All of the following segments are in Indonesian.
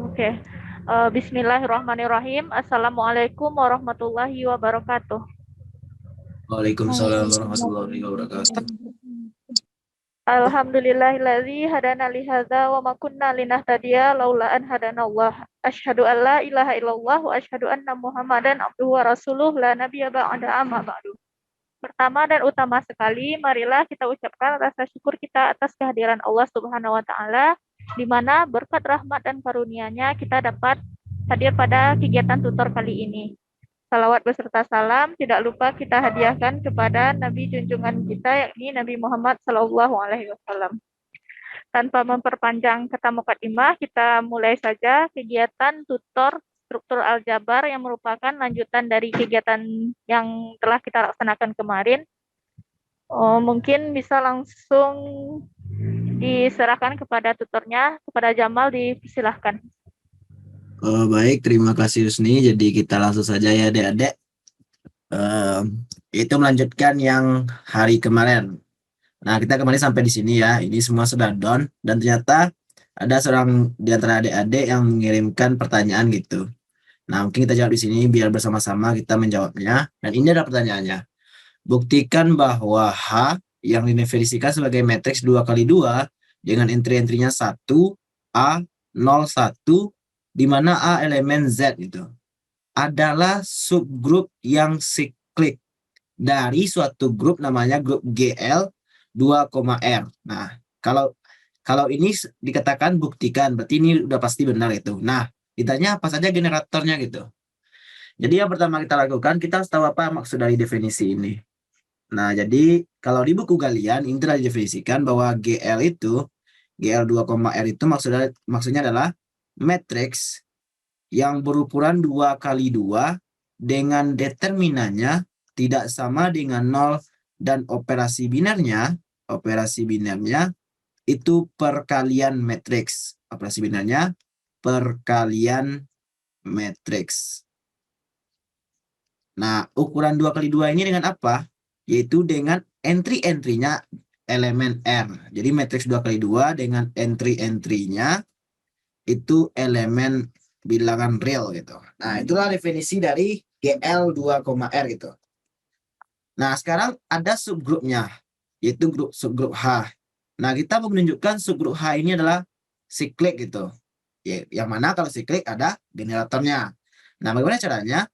Oke. Bismillahirrahmanirrahim. Assalamualaikum warahmatullahi wabarakatuh. Waalaikumsalam warahmatullahi wabarakatuh. Alhamdulillahilladzi hadana li hadza wa ma kunna linahtadiya laula an hadanallah. Asyhadu an la ilaha illallah wa asyhadu anna Muhammadan abduhu wa rasuluh la nabiyya ba'da amma ba'du. Pertama dan utama sekali, marilah kita ucapkan rasa syukur kita atas kehadiran Allah Subhanahu wa taala di mana berkat rahmat dan karunia-Nya kita dapat hadir pada kegiatan tutor kali ini. Salawat beserta salam tidak lupa kita hadiahkan kepada Nabi junjungan kita yakni Nabi Muhammad Sallallahu Alaihi Wasallam. Tanpa memperpanjang kata mukadimah, kita mulai saja kegiatan tutor struktur aljabar yang merupakan lanjutan dari kegiatan yang telah kita laksanakan kemarin. Mungkin bisa langsung diserahkan kepada tutornya, kepada Jamal, dipersilahkan. Baik, terima kasih Husni. Jadi kita langsung saja ya adik-adik. Itu melanjutkan yang hari kemarin. Nah, kita kemarin sampai di sini ya. Ini semua sudah done. Dan ternyata ada seorang di antara adik-adik yang mengirimkan pertanyaan gitu. Nah, mungkin kita jawab di sini biar bersama-sama kita menjawabnya. Dan ini adalah pertanyaannya. Buktikan bahwa H yang didefinisikan sebagai matriks 2 kali 2 dengan entry-entrynya 1, A, 0, 1, di mana A elemen Z itu adalah subgrup yang siklik dari suatu grup namanya grup GL 2,R. Nah, kalau ini dikatakan buktikan, berarti ini udah pasti benar itu. Nah, ditanya apa saja generatornya gitu. Jadi yang pertama kita lakukan, kita harus tahu apa maksud dari definisi ini. Nah, jadi kalau di buku kalian ini telah didefinisikan bahwa GL 2,R itu maksudnya adalah matriks yang berukuran 2 kali 2 dengan determinannya tidak sama dengan 0 dan operasi binernya itu perkalian matriks. Operasi binernya perkalian matriks. Nah, ukuran 2 kali 2 ini dengan apa? Yaitu dengan entry-entrynya elemen R. Jadi matriks 2 kali 2 dengan entry-entrynya itu elemen bilangan real gitu. Nah, itulah definisi dari GL 2,R gitu. Nah, sekarang ada subgrupnya, yaitu subgrup H. Nah, kita mau menunjukkan subgrup H ini adalah siklik gitu. Yang mana kalau siklik ada generatornya. Nah, bagaimana caranya?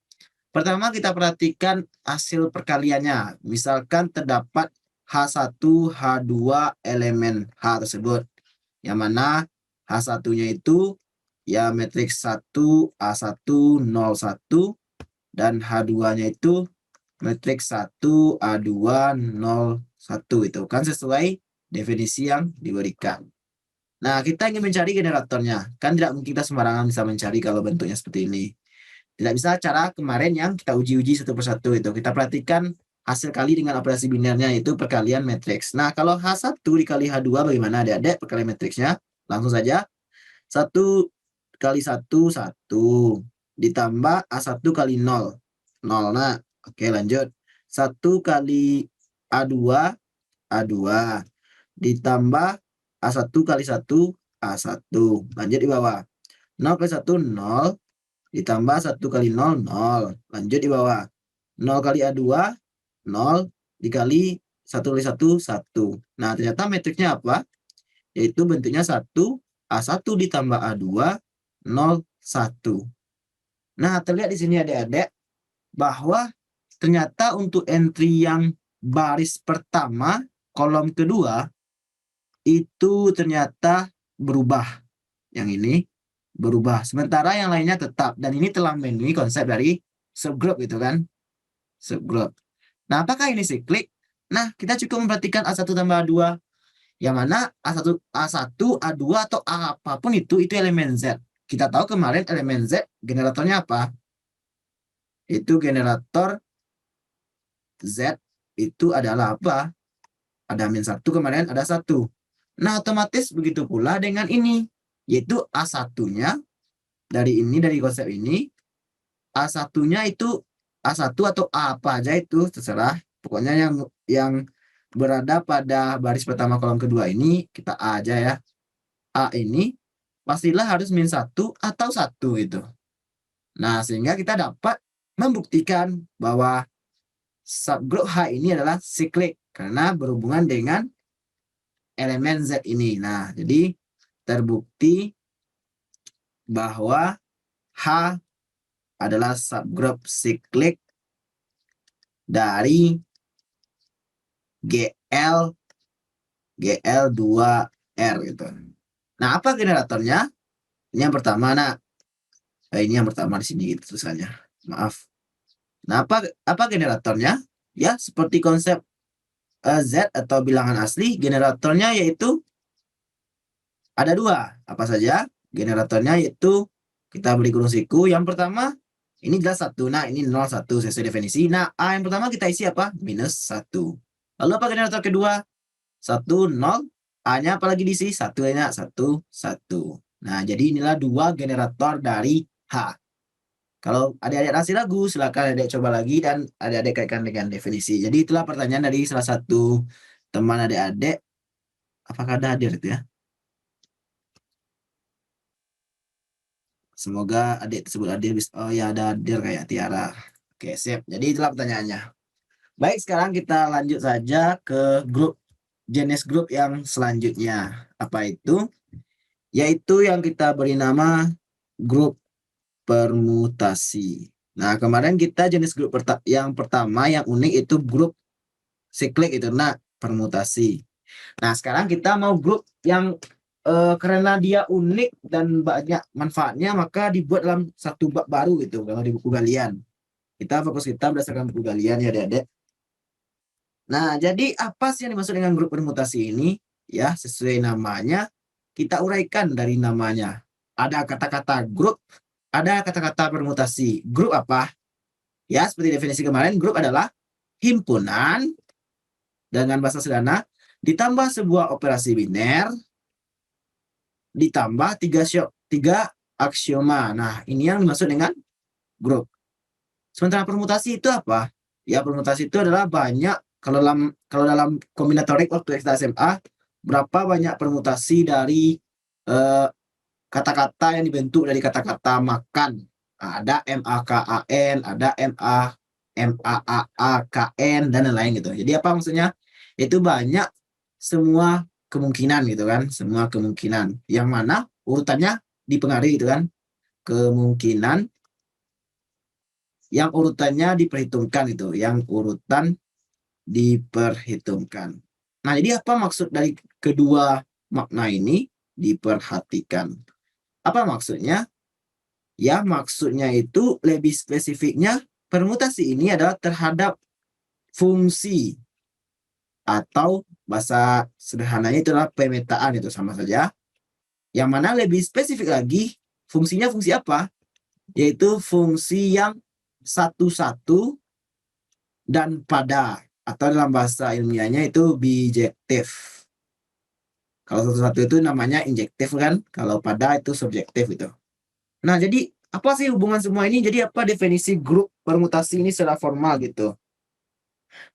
Pertama kita perhatikan hasil perkaliannya. Misalkan terdapat H1, H2 elemen H tersebut. Yang mana H1-nya itu ya matriks 1, A1, 0, 1. Dan H2-nya itu matriks 1, A2, 0, 1. Itu kan sesuai definisi yang diberikan. Nah, kita ingin mencari generatornya. Kan tidak mungkin kita sembarangan bisa mencari kalau bentuknya seperti ini. Tidak bisa cara kemarin yang kita uji-uji satu persatu itu. Kita perhatikan hasil kali dengan operasi binernya yaitu perkalian matriks. Nah, kalau H1 dikali H2 bagaimana adik-adik perkalian matriksnya? Langsung saja. 1 kali 1, 1. Ditambah A1 kali 0. 0. Nah, oke lanjut. 1 kali A2, A2. Ditambah A1 kali 1, A1. Lanjut di bawah. 0 kali 1, 0. Ditambah 1 kali 0, 0. Lanjut di bawah. 0 kali A2, 0. Dikali 1 kali 1, 1. Nah, ternyata matriksnya apa? Yaitu bentuknya 1, A1 ditambah A2, 0, 1. Nah, terlihat di sini adik-adik bahwa ternyata untuk entry yang baris pertama, kolom kedua, itu ternyata berubah. Yang ini berubah. Sementara yang lainnya tetap. Dan ini telah memenuhi konsep dari subgroup gitu kan. Subgroup. Nah, apakah ini siklik? Nah, kita cukup memperhatikan A1 tambah A2. Yang mana A1, A2 atau A apapun itu elemen Z. Kita tahu kemarin elemen Z generatornya apa? Itu generator Z itu adalah apa? Ada min 1 kemarin ada 1. Nah, otomatis begitu pula dengan ini. Yaitu A1-nya dari konsep ini A1-nya itu A1 atau A apa aja itu terserah. Pokoknya yang berada pada baris pertama kolom kedua ini kita A aja ya. A ini pastilah harus min 1 atau 1 gitu. Nah, sehingga kita dapat membuktikan bahwa subgrup H ini adalah siklik karena berhubungan dengan elemen Z ini. Nah, jadi terbukti bahwa H adalah subgrup siklik dari GL2R gitu. Nah, apa generatornya? Ini yang pertama, ini yang pertama di sini gitu tulisannya. Maaf. Nah, apa generatornya? Ya, seperti konsep Z atau bilangan asli, generatornya yaitu ada 2. Apa saja? Generatornya yaitu kita beri kurung siku. Yang pertama, ini jelas 1. Nah, ini 0, 1 sesuai definisi. Nah, A yang pertama kita isi apa? Minus 1. Lalu apa generator kedua? 1, 0. A-nya apalagi diisi? 1-nya 1, 1. Nah, jadi inilah 2 generator dari H. Kalau adik-adik masih ragu, silakan adik coba lagi dan adik-adik kaitkan dengan definisi. Jadi itulah pertanyaan dari salah satu teman adik-adik. Apakah ada hadir itu ya? Semoga adik tersebut hadir. Oh ya, ada hadir kayak Tiara. Oke, sip. Jadi itulah pertanyaannya. Baik, sekarang kita lanjut saja ke jenis grup yang selanjutnya. Apa itu? Yaitu yang kita beri nama grup permutasi. Nah, kemarin kita jenis grup yang pertama yang unik itu grup siklik itu, nah permutasi. Nah, sekarang kita mau grup yang karena dia unik dan banyak manfaatnya, maka dibuat dalam satu bab baru gitu kalau di buku galian. Kita fokus kita berdasarkan buku galian ya adik-adik. Nah, jadi apa sih yang dimaksud dengan grup permutasi ini? Ya, sesuai namanya, kita uraikan dari namanya. Ada kata-kata grup, ada kata-kata permutasi. Grup apa? Ya, seperti definisi kemarin, grup adalah himpunan dengan bahasa sederhana ditambah sebuah operasi biner ditambah 3 aksioma. Nah, ini yang dimaksud dengan grup. Sementara permutasi itu apa? Ya, permutasi itu adalah banyak kalau dalam kombinatorik waktu kita SMA, berapa banyak permutasi dari kata-kata yang dibentuk dari kata-kata makan. Nah, ada MAKAN, ada MAAAKN dan lain-lain gitu. Jadi apa maksudnya? Itu banyak semua kemungkinan gitu kan, semua kemungkinan. Yang mana urutannya dipengaruhi gitu kan. Kemungkinan yang urutannya diperhitungkan itu, yang urutan diperhitungkan. Nah, jadi apa maksud dari kedua makna ini? Diperhatikan. Apa maksudnya? Ya, maksudnya itu lebih spesifiknya permutasi ini adalah terhadap fungsi atau bahasa sederhananya itu adalah pemetaan, itu sama saja. Yang mana lebih spesifik lagi, fungsinya fungsi apa? Yaitu fungsi yang satu-satu dan pada, atau dalam bahasa ilmiahnya itu bijektif. Kalau satu-satu itu namanya injektif kan, kalau pada itu subjektif itu. Nah, jadi apa sih hubungan semua ini? Jadi apa definisi grup permutasi ini secara formal gitu?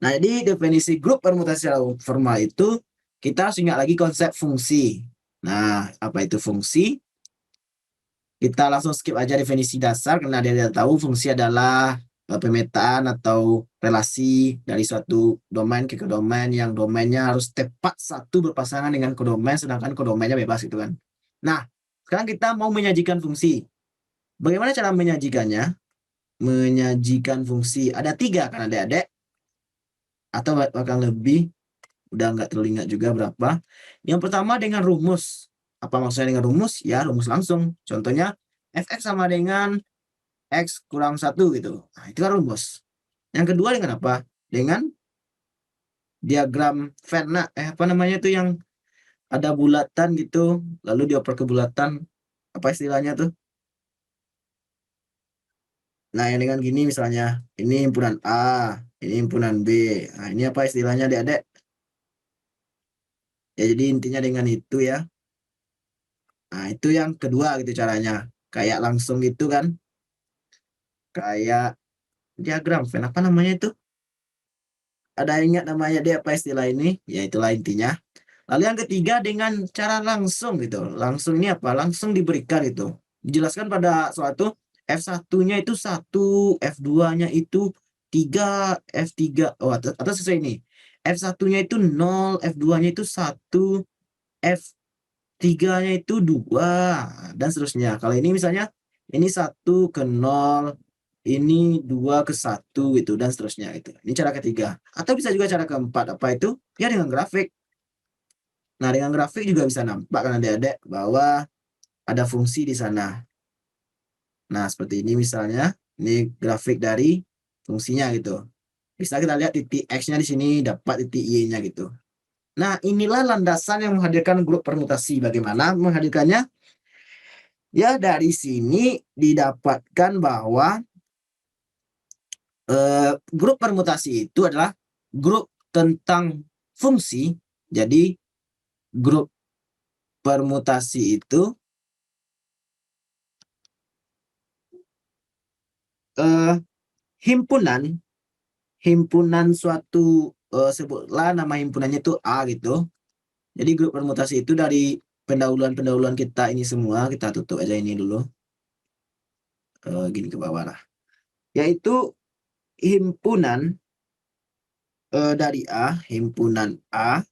Nah, jadi definisi grup permutasi secara formal itu kita harus ingat lagi konsep fungsi. Nah, apa itu fungsi? Kita langsung skip aja definisi dasar karena dia tidak tahu fungsi adalah pemetaan atau relasi dari suatu domain ke domain yang domainnya harus tepat satu berpasangan dengan kodomain sedangkan kodomainnya bebas gitu kan. Nah, sekarang kita mau menyajikan fungsi. Bagaimana cara menyajikannya? Menyajikan fungsi ada 3 kan adik-adik, atau bahkan lebih, udah nggak terlalu ingat juga berapa. Yang pertama dengan rumus. Apa maksudnya dengan rumus? Ya rumus langsung. Contohnya fx sama dengan x kurang 1 gitu. Nah, itu kan rumus. Yang kedua dengan apa? Dengan diagram Venn. Apa namanya itu yang ada bulatan gitu, lalu dioper ke bulatan. Apa istilahnya tuh? Nah, yang dengan gini misalnya, ini himpunan A, ini himpunan B. Nah, ini apa istilahnya, Dek-dek? Ya, jadi intinya dengan itu ya. Nah, itu yang kedua gitu caranya. Kayak langsung gitu kan. Kayak diagram Venn. Apa namanya itu? Ada ingat namanya dia apa istilah ini? Ya, itulah intinya. Lalu yang ketiga dengan cara langsung gitu. Langsung ini apa? Langsung diberikan itu. Dijelaskan pada suatu F1-nya itu 1, F2-nya itu 3, F3. Oh, atau sesuai ini. F1-nya itu 0, F2-nya itu 1, F3-nya itu 2, dan seterusnya. Kalau ini misalnya ini 1 ke 0, ini 2 ke 1 gitu, dan seterusnya itu. Ini cara ketiga. Atau bisa juga cara keempat, apa itu? Ya dengan grafik. Nah, dengan grafik juga bisa nampak kan adik-adik bahwa ada fungsi di sana. Nah, seperti ini misalnya, ini grafik dari fungsinya gitu. Bisa kita lihat titik X-nya di sini, dapat titik Y-nya gitu. Nah, inilah landasan yang menghadirkan grup permutasi. Bagaimana menghadirkannya? Ya, dari sini didapatkan bahwa grup permutasi itu adalah grup tentang fungsi. Jadi, grup permutasi itu himpunan suatu, sebutlah nama himpunannya itu A gitu. Jadi grup permutasi itu dari pendahuluan-pendahuluan kita ini semua, kita tutup aja ini dulu. Gini ke bawah lah. Yaitu himpunan dari A, himpunan A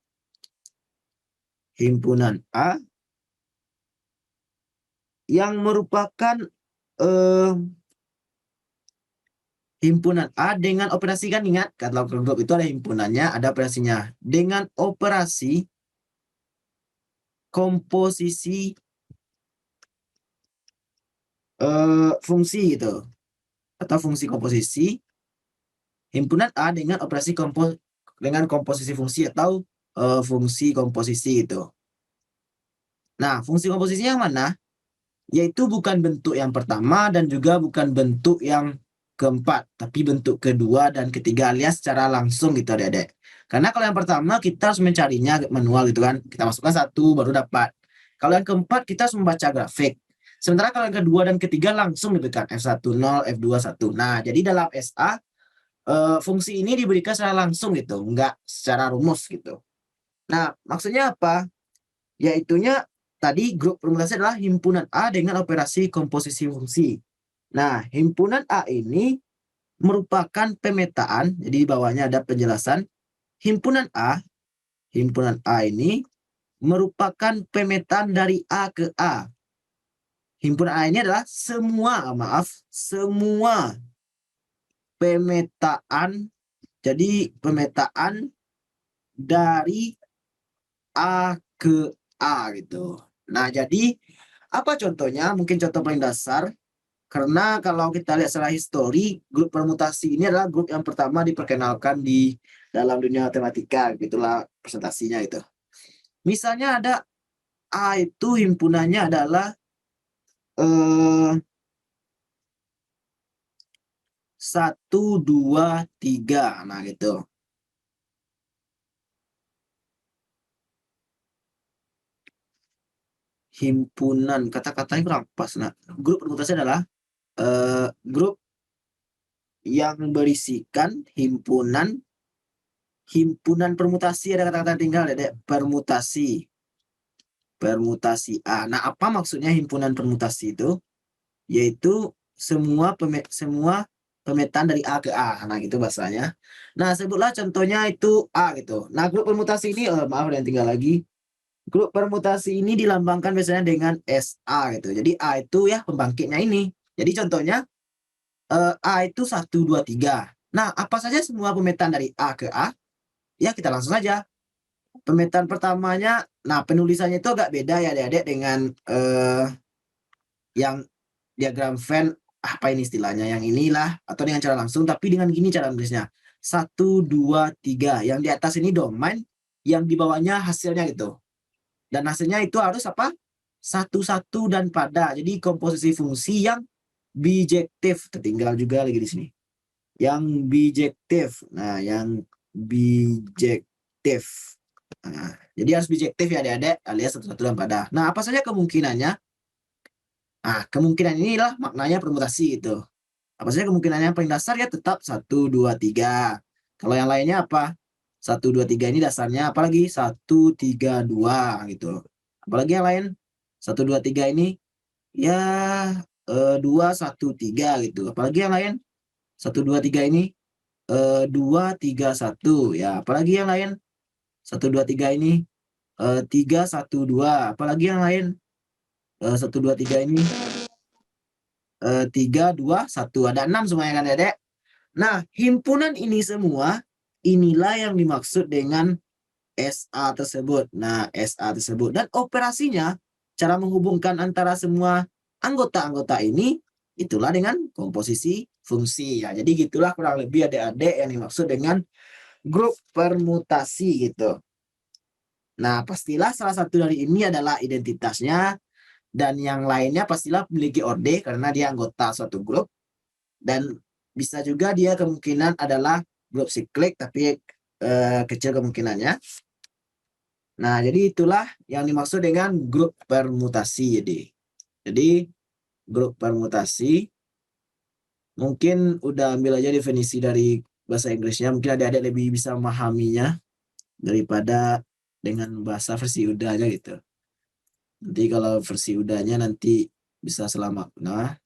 yang merupakan himpunan A dengan operasi, kan ingat kalau grup itu ada himpunannya, ada operasinya. Dengan operasi komposisi fungsi gitu, atau fungsi komposisi himpunan A dengan operasi dengan komposisi fungsi atau fungsi komposisi itu. Nah, fungsi komposisinya yang mana? Yaitu bukan bentuk yang pertama dan juga bukan bentuk yang keempat, tapi bentuk kedua dan ketiga alias secara langsung gitu adik-adik. Karena kalau yang pertama kita harus mencarinya manual gitu kan, kita masukkan satu baru dapat. Kalau yang keempat kita harus membaca grafik. Sementara kalau yang kedua dan ketiga langsung diberikan F1 0, F2 1. Nah, jadi dalam SA fungsi ini diberikan secara langsung gitu, enggak secara rumus gitu. Nah, maksudnya apa? Yaitunya tadi grup permutasi adalah himpunan A dengan operasi komposisi fungsi. Nah, himpunan A ini merupakan pemetaan, jadi di bawahnya ada penjelasan. Himpunan A ini merupakan pemetaan dari A ke A. Himpunan A ini adalah semua pemetaan, jadi pemetaan dari A ke A gitu. Nah, jadi apa contohnya? Mungkin contoh paling dasar, karena kalau kita lihat secara histori, grup permutasi ini adalah grup yang pertama diperkenalkan di dalam dunia matematika, gitulah presentasinya itu. Misalnya ada A itu himpunannya adalah 1, 2, 3. Nah, gitu. Himpunan, kata-katanya kurang pas. Nah, grup permutasi adalah grup yang berisikan himpunan permutasi, ada kata-kata tinggal ada permutasi A. Nah, apa maksudnya himpunan permutasi itu? Yaitu semua pemetaan dari A ke A. Nah, gitu bahasanya. Nah, sebutlah contohnya itu A gitu. Nah, grup permutasi ini maaf ada yang tinggal lagi. Grup permutasi ini dilambangkan biasanya dengan SA gitu. Jadi A itu ya pembangkitnya ini. Jadi contohnya A itu 1, 2, 3. Nah, apa saja semua pemetaan dari A ke A? Ya, kita langsung saja. Pemetaan pertamanya, nah penulisannya itu agak beda ya adik-adik dengan yang diagram Venn, apa ini istilahnya, yang inilah, atau dengan cara langsung, tapi dengan gini cara nulisnya. 1, 2, 3. Yang di atas ini domain, yang di bawahnya hasilnya gitu. Dan hasilnya itu harus apa? Satu-satu dan pada. Jadi komposisi fungsi yang bijektif. Tertinggal juga lagi di sini. Yang bijektif. Nah, yang bijektif. Nah, jadi harus bijektif ya adik-adik, alias satu-satu dan pada. Nah, apa saja kemungkinannya? Nah, kemungkinan inilah maknanya permutasi itu. Apa saja kemungkinannya? Yang paling dasar ya tetap 1, 2, 3. Kalau yang lainnya apa? 1, 2, 3 ini dasarnya apalagi 1, 3, 2 gitu. Apalagi yang lain 1, 2, 3 ini ya 2, 1, 3 gitu. Apalagi yang lain 1, 2, 3 ini 2, 3, 1 ya. Apalagi yang lain 1, 2, 3 ini 3, 1, 2. Apalagi yang lain 1, 2, 3 ini 3, 2, 1. Ada 6 semuanya kan ya, Dek? Nah, himpunan ini semua, inilah yang dimaksud dengan SA tersebut. Nah, SA tersebut. Dan operasinya, cara menghubungkan antara semua anggota-anggota ini, itulah dengan komposisi fungsi. Ya, jadi gitulah kurang lebih adik-adik yang dimaksud dengan grup permutasi gitu. Nah, pastilah salah satu dari ini adalah identitasnya, dan yang lainnya pastilah memiliki orde karena dia anggota suatu grup. Dan bisa juga dia kemungkinan adalah grup siklik tapi kecil kemungkinannya. Nah, jadi itulah yang dimaksud dengan grup permutasi. Jadi grup permutasi mungkin udah ambil aja definisi dari bahasa Inggrisnya. Mungkin adik-adik lebih bisa memahaminya daripada dengan bahasa versi UDA aja gitu. Nanti kalau versi UDA-nya nanti bisa selamat. Nah,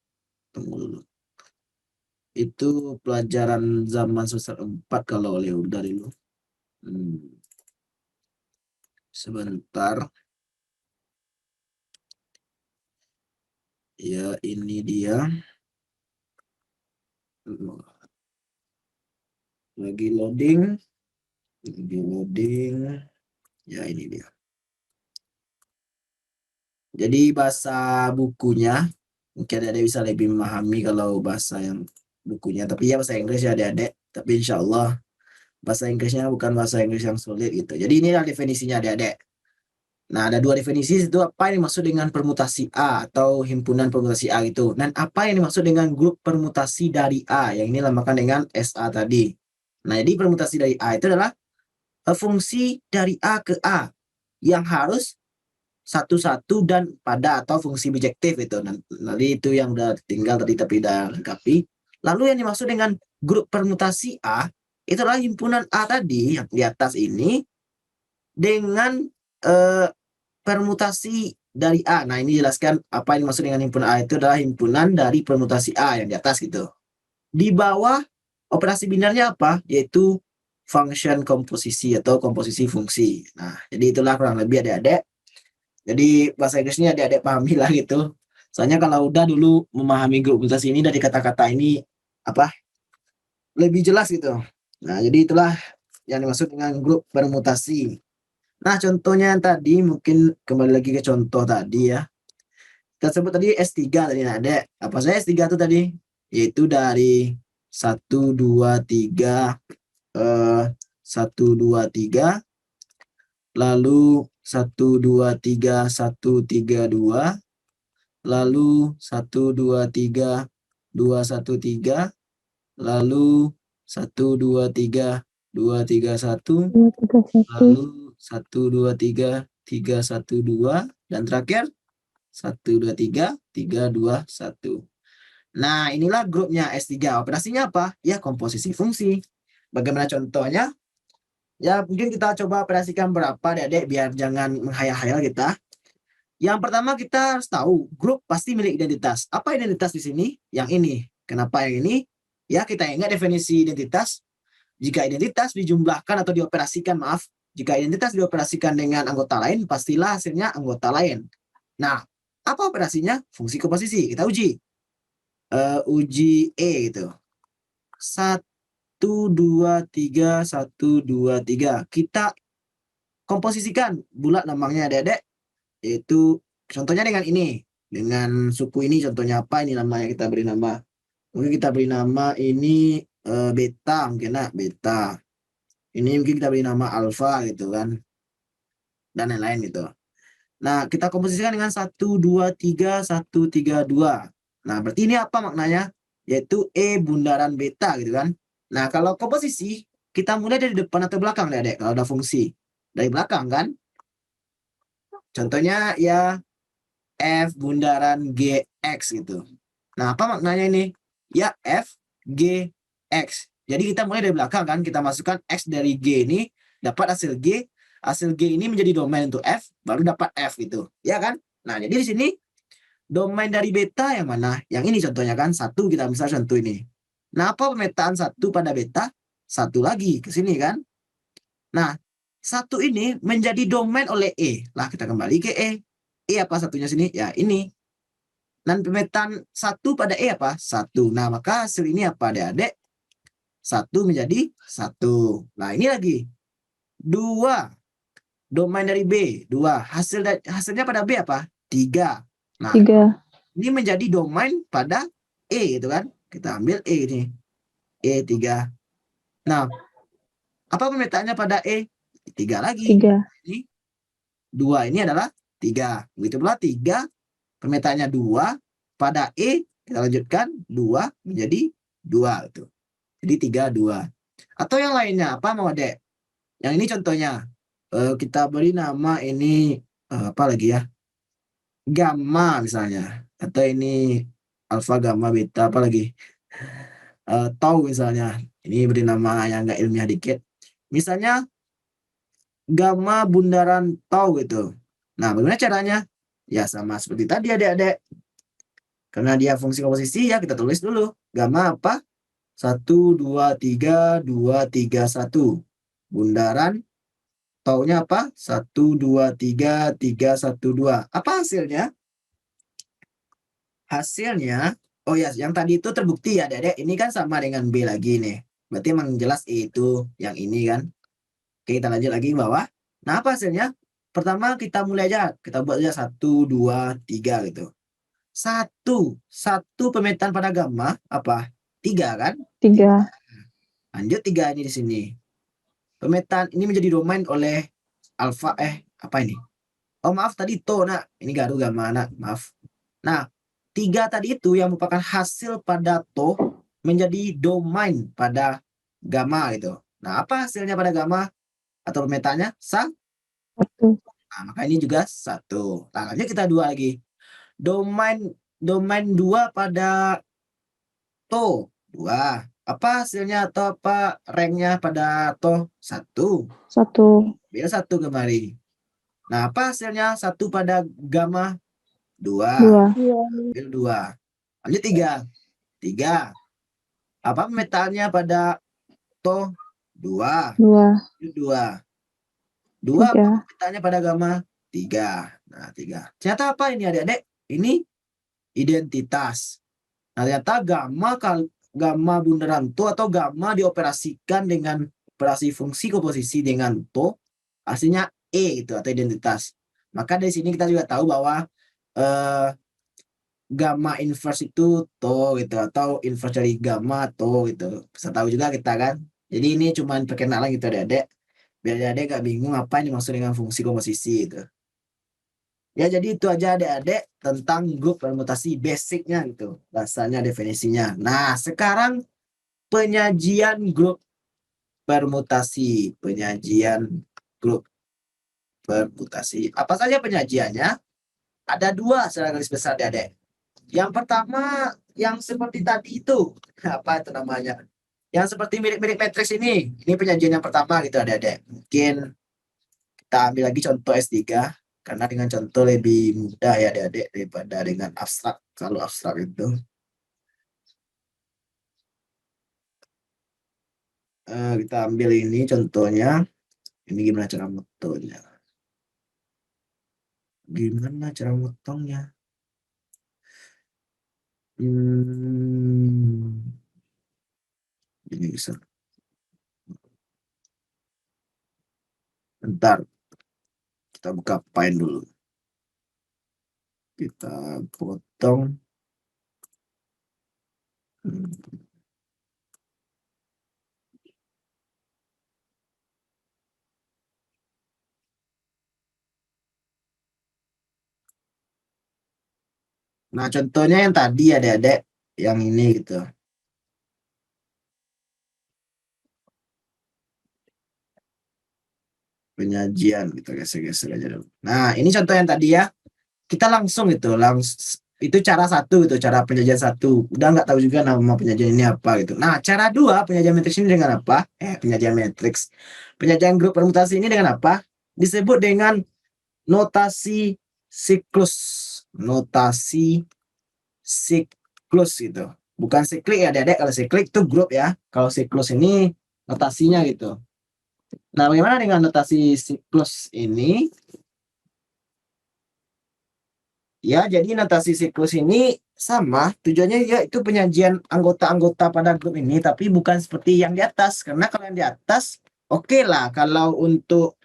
tunggu dulu. Itu pelajaran zaman semester 4 kalau oleh UDA dulu. Sebentar. Ya, ini dia. Lagi loading. Ya, ini dia. Jadi bahasa bukunya, mungkin ada bisa lebih memahami kalau bahasa yang bukunya. Tapi ya bahasa Inggris ya adik-adik. Tapi insya Allah bahasa Inggrisnya bukan bahasa Inggris yang sulit gitu. Jadi inilah definisinya adik-adik. Nah, ada 2 definisi itu apa yang dimaksud dengan permutasi A atau himpunan permutasi A itu. Dan apa yang dimaksud dengan grup permutasi dari A, yang ini dinamakan dengan SA tadi. Nah, jadi permutasi dari A itu adalah fungsi dari A ke A yang harus satu-satu dan pada atau fungsi bijektif itu. Nanti itu yang udah tinggal tadi tapi udah lengkapi. Lalu yang dimaksud dengan grup permutasi A itu adalah himpunan A tadi yang di atas ini dengan permutasi dari A. Nah, ini jelaskan apa yang dimaksud dengan himpunan A itu adalah himpunan dari permutasi A yang di atas gitu. Di bawah operasi binarnya apa? Yaitu function komposisi atau komposisi fungsi. Nah, jadi itulah kurang lebih adik-adik. Jadi bahasa Inggrisnya adik-adik pahami lah gitu. Soalnya kalau udah dulu memahami grup permutasi ini dari kata-kata ini apa lebih jelas gitu. Nah, jadi itulah yang dimaksud dengan grup permutasi. Nah, contohnya yang tadi mungkin kembali lagi ke contoh tadi ya. Kita sebut tadi S3 tadi ada. Apa saya S3 itu tadi? Yaitu dari 1 2 3 1 2 3 lalu 1 2 3 1 3 2 lalu 1 2 3 2 1 3 lalu 1 2 3 2 3 1 lalu 1 2 3 3 1 2 dan terakhir 1 2 3 3 2 1. Nah, inilah grupnya S3. Operasinya apa? Ya, komposisi fungsi. Bagaimana contohnya? Ya, mungkin kita coba operasikan berapa, Adik, biar jangan menghayal-hayal kita. Yang pertama kita harus tahu, grup pasti milik identitas. Apa identitas di sini? Yang ini. Kenapa yang ini? Ya, kita ingat definisi identitas. Jika identitas dijumlahkan atau dioperasikan, jika identitas dioperasikan dengan anggota lain, pastilah hasilnya anggota lain. Nah, apa operasinya? Fungsi komposisi. Kita uji. Uji E gitu. 1, 2, 3, 1, 2, 3. Kita komposisikan bulat lambangnya adik-adik. Yaitu contohnya dengan ini. Dengan suku ini contohnya apa? Ini namanya kita beri nama. Mungkin kita beri nama ini beta mungkin beta. Ini mungkin kita beri nama alfa gitu kan. Dan lain-lain gitu. Nah, kita komposisikan dengan 1, 2, 3, 1, 3, 2. Nah, berarti ini apa maknanya? Yaitu E bundaran beta gitu kan. Nah, kalau komposisi, kita mulai dari depan atau belakang deh, Dek, kalau ada fungsi. Dari belakang kan. Contohnya ya F bundaran GX gitu. Nah, apa maknanya ini? Ya F, G, X. Jadi kita mulai dari belakang kan, kita masukkan X dari G ini dapat hasil G ini menjadi domain untuk F, baru dapat F gitu, ya kan? Nah, jadi di sini domain dari beta yang mana? Yang ini contohnya kan, satu kita misal contoh ini. Nah, apa pemetaan satu pada beta? Satu lagi ke sini kan? Nah, satu ini menjadi domain oleh E. Lah, kita kembali ke E. E apa satunya sini? Ya, ini. Dan pemetaan satu pada E apa? Satu. Nah, maka hasil ini apa adik-adik? Satu menjadi satu. Nah, ini lagi. Dua. Domain dari B. Dua. Hasilnya pada B apa? Tiga. Nah, 3. ini menjadi domain pada E gitu kan. Kita ambil E ini. E3. Nah, apa pemetaannya pada E? 3 lagi. 3. Ini 2 ini adalah 3. Begitu pula 3 pemetaannya 2 pada E, kita lanjutkan 2 menjadi 2 itu. Jadi 3 2. Atau yang lainnya apa mau Dek? Yang ini contohnya kita beri nama ini apa lagi ya? Gamma misalnya. Atau ini alfa, gamma, beta apa lagi? Tau misalnya. Ini beri nama yang enggak ilmiah dikit. Misalnya gamma bundaran tau gitu. Nah, bagaimana caranya? Ya sama seperti tadi adik-adik. Karena dia fungsi komposisi ya kita tulis dulu. Gamma apa? 1, 2, 3, 2, 3, 1. Bundaran taunya apa? 1, 2, 3, 3, 1, 2. Apa hasilnya? Hasilnya, oh ya, yang tadi itu terbukti ya adik-adik. Ini kan sama dengan B lagi nih. Berarti emang jelas E itu yang ini kan. Oke, kita lanjut lagi ke bawah. Nah, apa hasilnya? Pertama kita mulai aja. Kita buat aja 1, 2, 3 gitu. Satu pemetaan pada gamma apa? 3 kan? 3. Lanjut 3 ini di sini. Pemetaan ini menjadi domain oleh alfa apa ini? Oh maaf tadi to nak. Ini garu gamma nak, maaf. Nah, 3 tadi itu yang merupakan hasil pada to menjadi domain pada gamma gitu. Nah, apa hasilnya pada gamma atau pemetaannya? 1. Nah, maka ini juga 1. Nah, lanjut kita 2 lagi. Domain 2 pada to 2. Apa hasilnya atau apa ranknya pada to? 1. 1. Bila 1 kemari. Nah, apa hasilnya 1 pada gamma? 2. 2. Ambil 2. Lanjut 3. 3. Apa pemetaannya pada to? 2. 2. 2. 2 apa 3. pemetaannya pada gamma? 3. Nah, 3. Ternyata apa ini adik-adik? Ini identitas. Nah, ternyata gamma bundaran to atau gamma dioperasikan dengan operasi fungsi komposisi dengan to, hasilnya E itu atau identitas. Maka dari sini kita juga tahu bahwa gamma inverse itu to gitu atau inverse dari gamma to gitu. Bisa tahu juga kita kan. Jadi ini cuma perkenalan gitu adik-adik. Biar adik-adik gak bingung apa yang dimaksud dengan fungsi komposisi itu. Ya, jadi itu aja adik-adik tentang grup permutasi basicnya gitu. Bahasanya, definisinya. Nah, sekarang penyajian grup permutasi. Penyajian grup permutasi. Apa saja penyajiannya? Ada 2 secara garis besar adik-adik. Yang pertama, yang seperti tadi itu. Apa itu namanya? Yang seperti mirip-mirip matriks ini. Ini penyajian yang pertama gitu adik-adik. Mungkin kita ambil lagi contoh S3. Karena dengan contoh lebih mudah ya adik-adik daripada dengan abstrak. Kalau abstrak itu. Kita ambil ini contohnya. Ini gimana cara motongnya? Gimana cara motongnya? Ini bisa. Bentar. Kita buka Paint dulu. Kita potong. Nah, contohnya yang tadi adik-adik. Yang ini gitu. Penyajian. Kita geser-geser aja dulu. Nah, ini contoh yang tadi ya. Kita langsung gitu. Itu cara satu itu, cara penyajian satu. Udah nggak tahu juga nama penyajian ini apa gitu. Nah, cara dua penyajian matriks ini dengan apa? Penyajian matriks. Penyajian grup permutasi ini dengan apa? Disebut dengan notasi siklus. Notasi siklus gitu. Bukan siklik ya, Dedek. Kalau siklik itu grup ya. Kalau siklus ini notasinya gitu. Nah, bagaimana dengan notasi siklus ini? Ya, jadi notasi siklus ini sama, tujuannya yaitu penyajian anggota-anggota pada grup ini, tapi bukan seperti yang di atas. Karena kalau yang di atas, oke lah, kalau untuk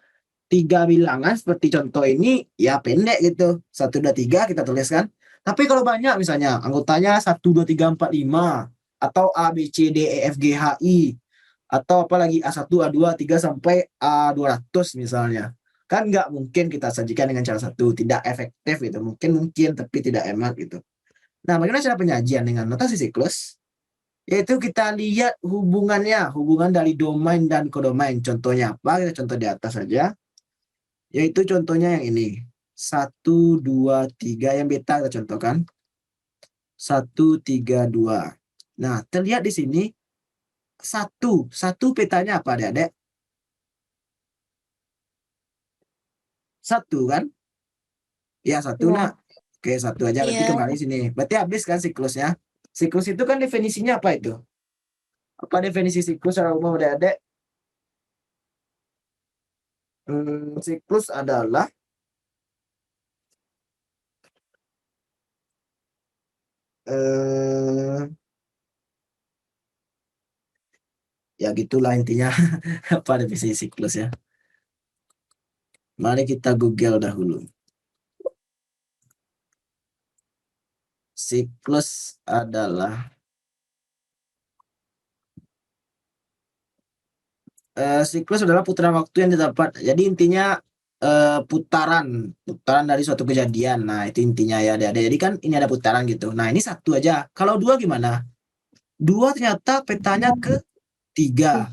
3 bilangan seperti contoh ini, ya pendek gitu. 1, 2, 3 kita tuliskan. Tapi kalau banyak misalnya, anggotanya 1, 2, 3, 4, 5, atau A, B, C, D, E, F, G, H, I, atau apalagi A1, A2, A3, sampai A200 misalnya. Kan nggak mungkin kita sajikan dengan cara satu, tidak efektif gitu. Mungkin, tapi tidak hemat gitu. Nah, bagaimana cara penyajian dengan notasi siklus? Yaitu kita lihat hubungannya, hubungan dari domain dan kodomain. Contohnya apa? Kita contoh di atas saja. Yaitu contohnya yang ini. 1, 2, 3, yang beta kita contohkan. 1, 3, 2. Nah, terlihat di sini satu petanya apa, Adik-adik? 1 kan? Ya, 1 Ya. nak. Oke, 1 aja. Berarti Iya. kembali sini. Berarti habis kan siklusnya? Siklus itu kan definisinya apa itu? Apa definisi siklus secara umum, Adik-adik? Siklus adalah ya gitulah intinya. Apa definisi siklus ya? Mari kita Google dahulu. Siklus adalah siklus adalah putaran waktu yang didapat. Jadi intinya putaran dari suatu kejadian. Nah, itu intinya ya. Jadi kan ini ada putaran gitu. Nah, ini 1 aja. Kalau 2 gimana? 2 ternyata petanya ke 3.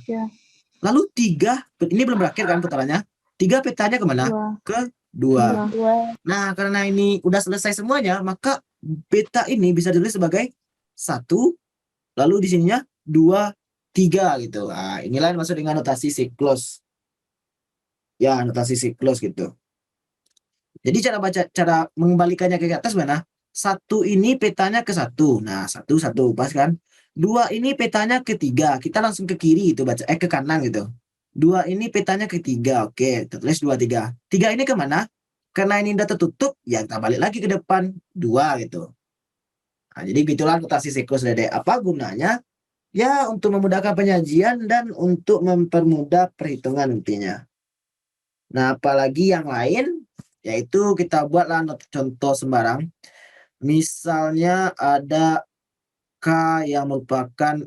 Lalu 3, ini belum berakhir kan putarannya. 3 petanya kemana? Ke 2. Nah, karena ini udah selesai semuanya, maka peta ini bisa ditulis sebagai 1, lalu di sininya 2, 3 gitu. Nah, inilah yang maksud dengan notasi siklus. Ya, notasi siklus gitu. Jadi cara mengembalikannya ke atas mana? 1 ini petanya ke 1. Nah, 1, 1 pas kan? 2 ini petanya ke 3. Kita langsung ke kiri itu baca ke kanan gitu. 2 ini petanya ke 3. Oke, kita tulis 2, 3. 3 ini kemana? Karena ini udah tertutup, ya kita balik lagi ke depan 2 gitu. Nah, jadi gitulah notasi siklus, Dedek. Apa gunanya? Ya, untuk memudahkan penyajian dan untuk mempermudah perhitungan intinya. Nah, apalagi yang lain, yaitu kita buatlah contoh sembarang. Misalnya ada K yang merupakan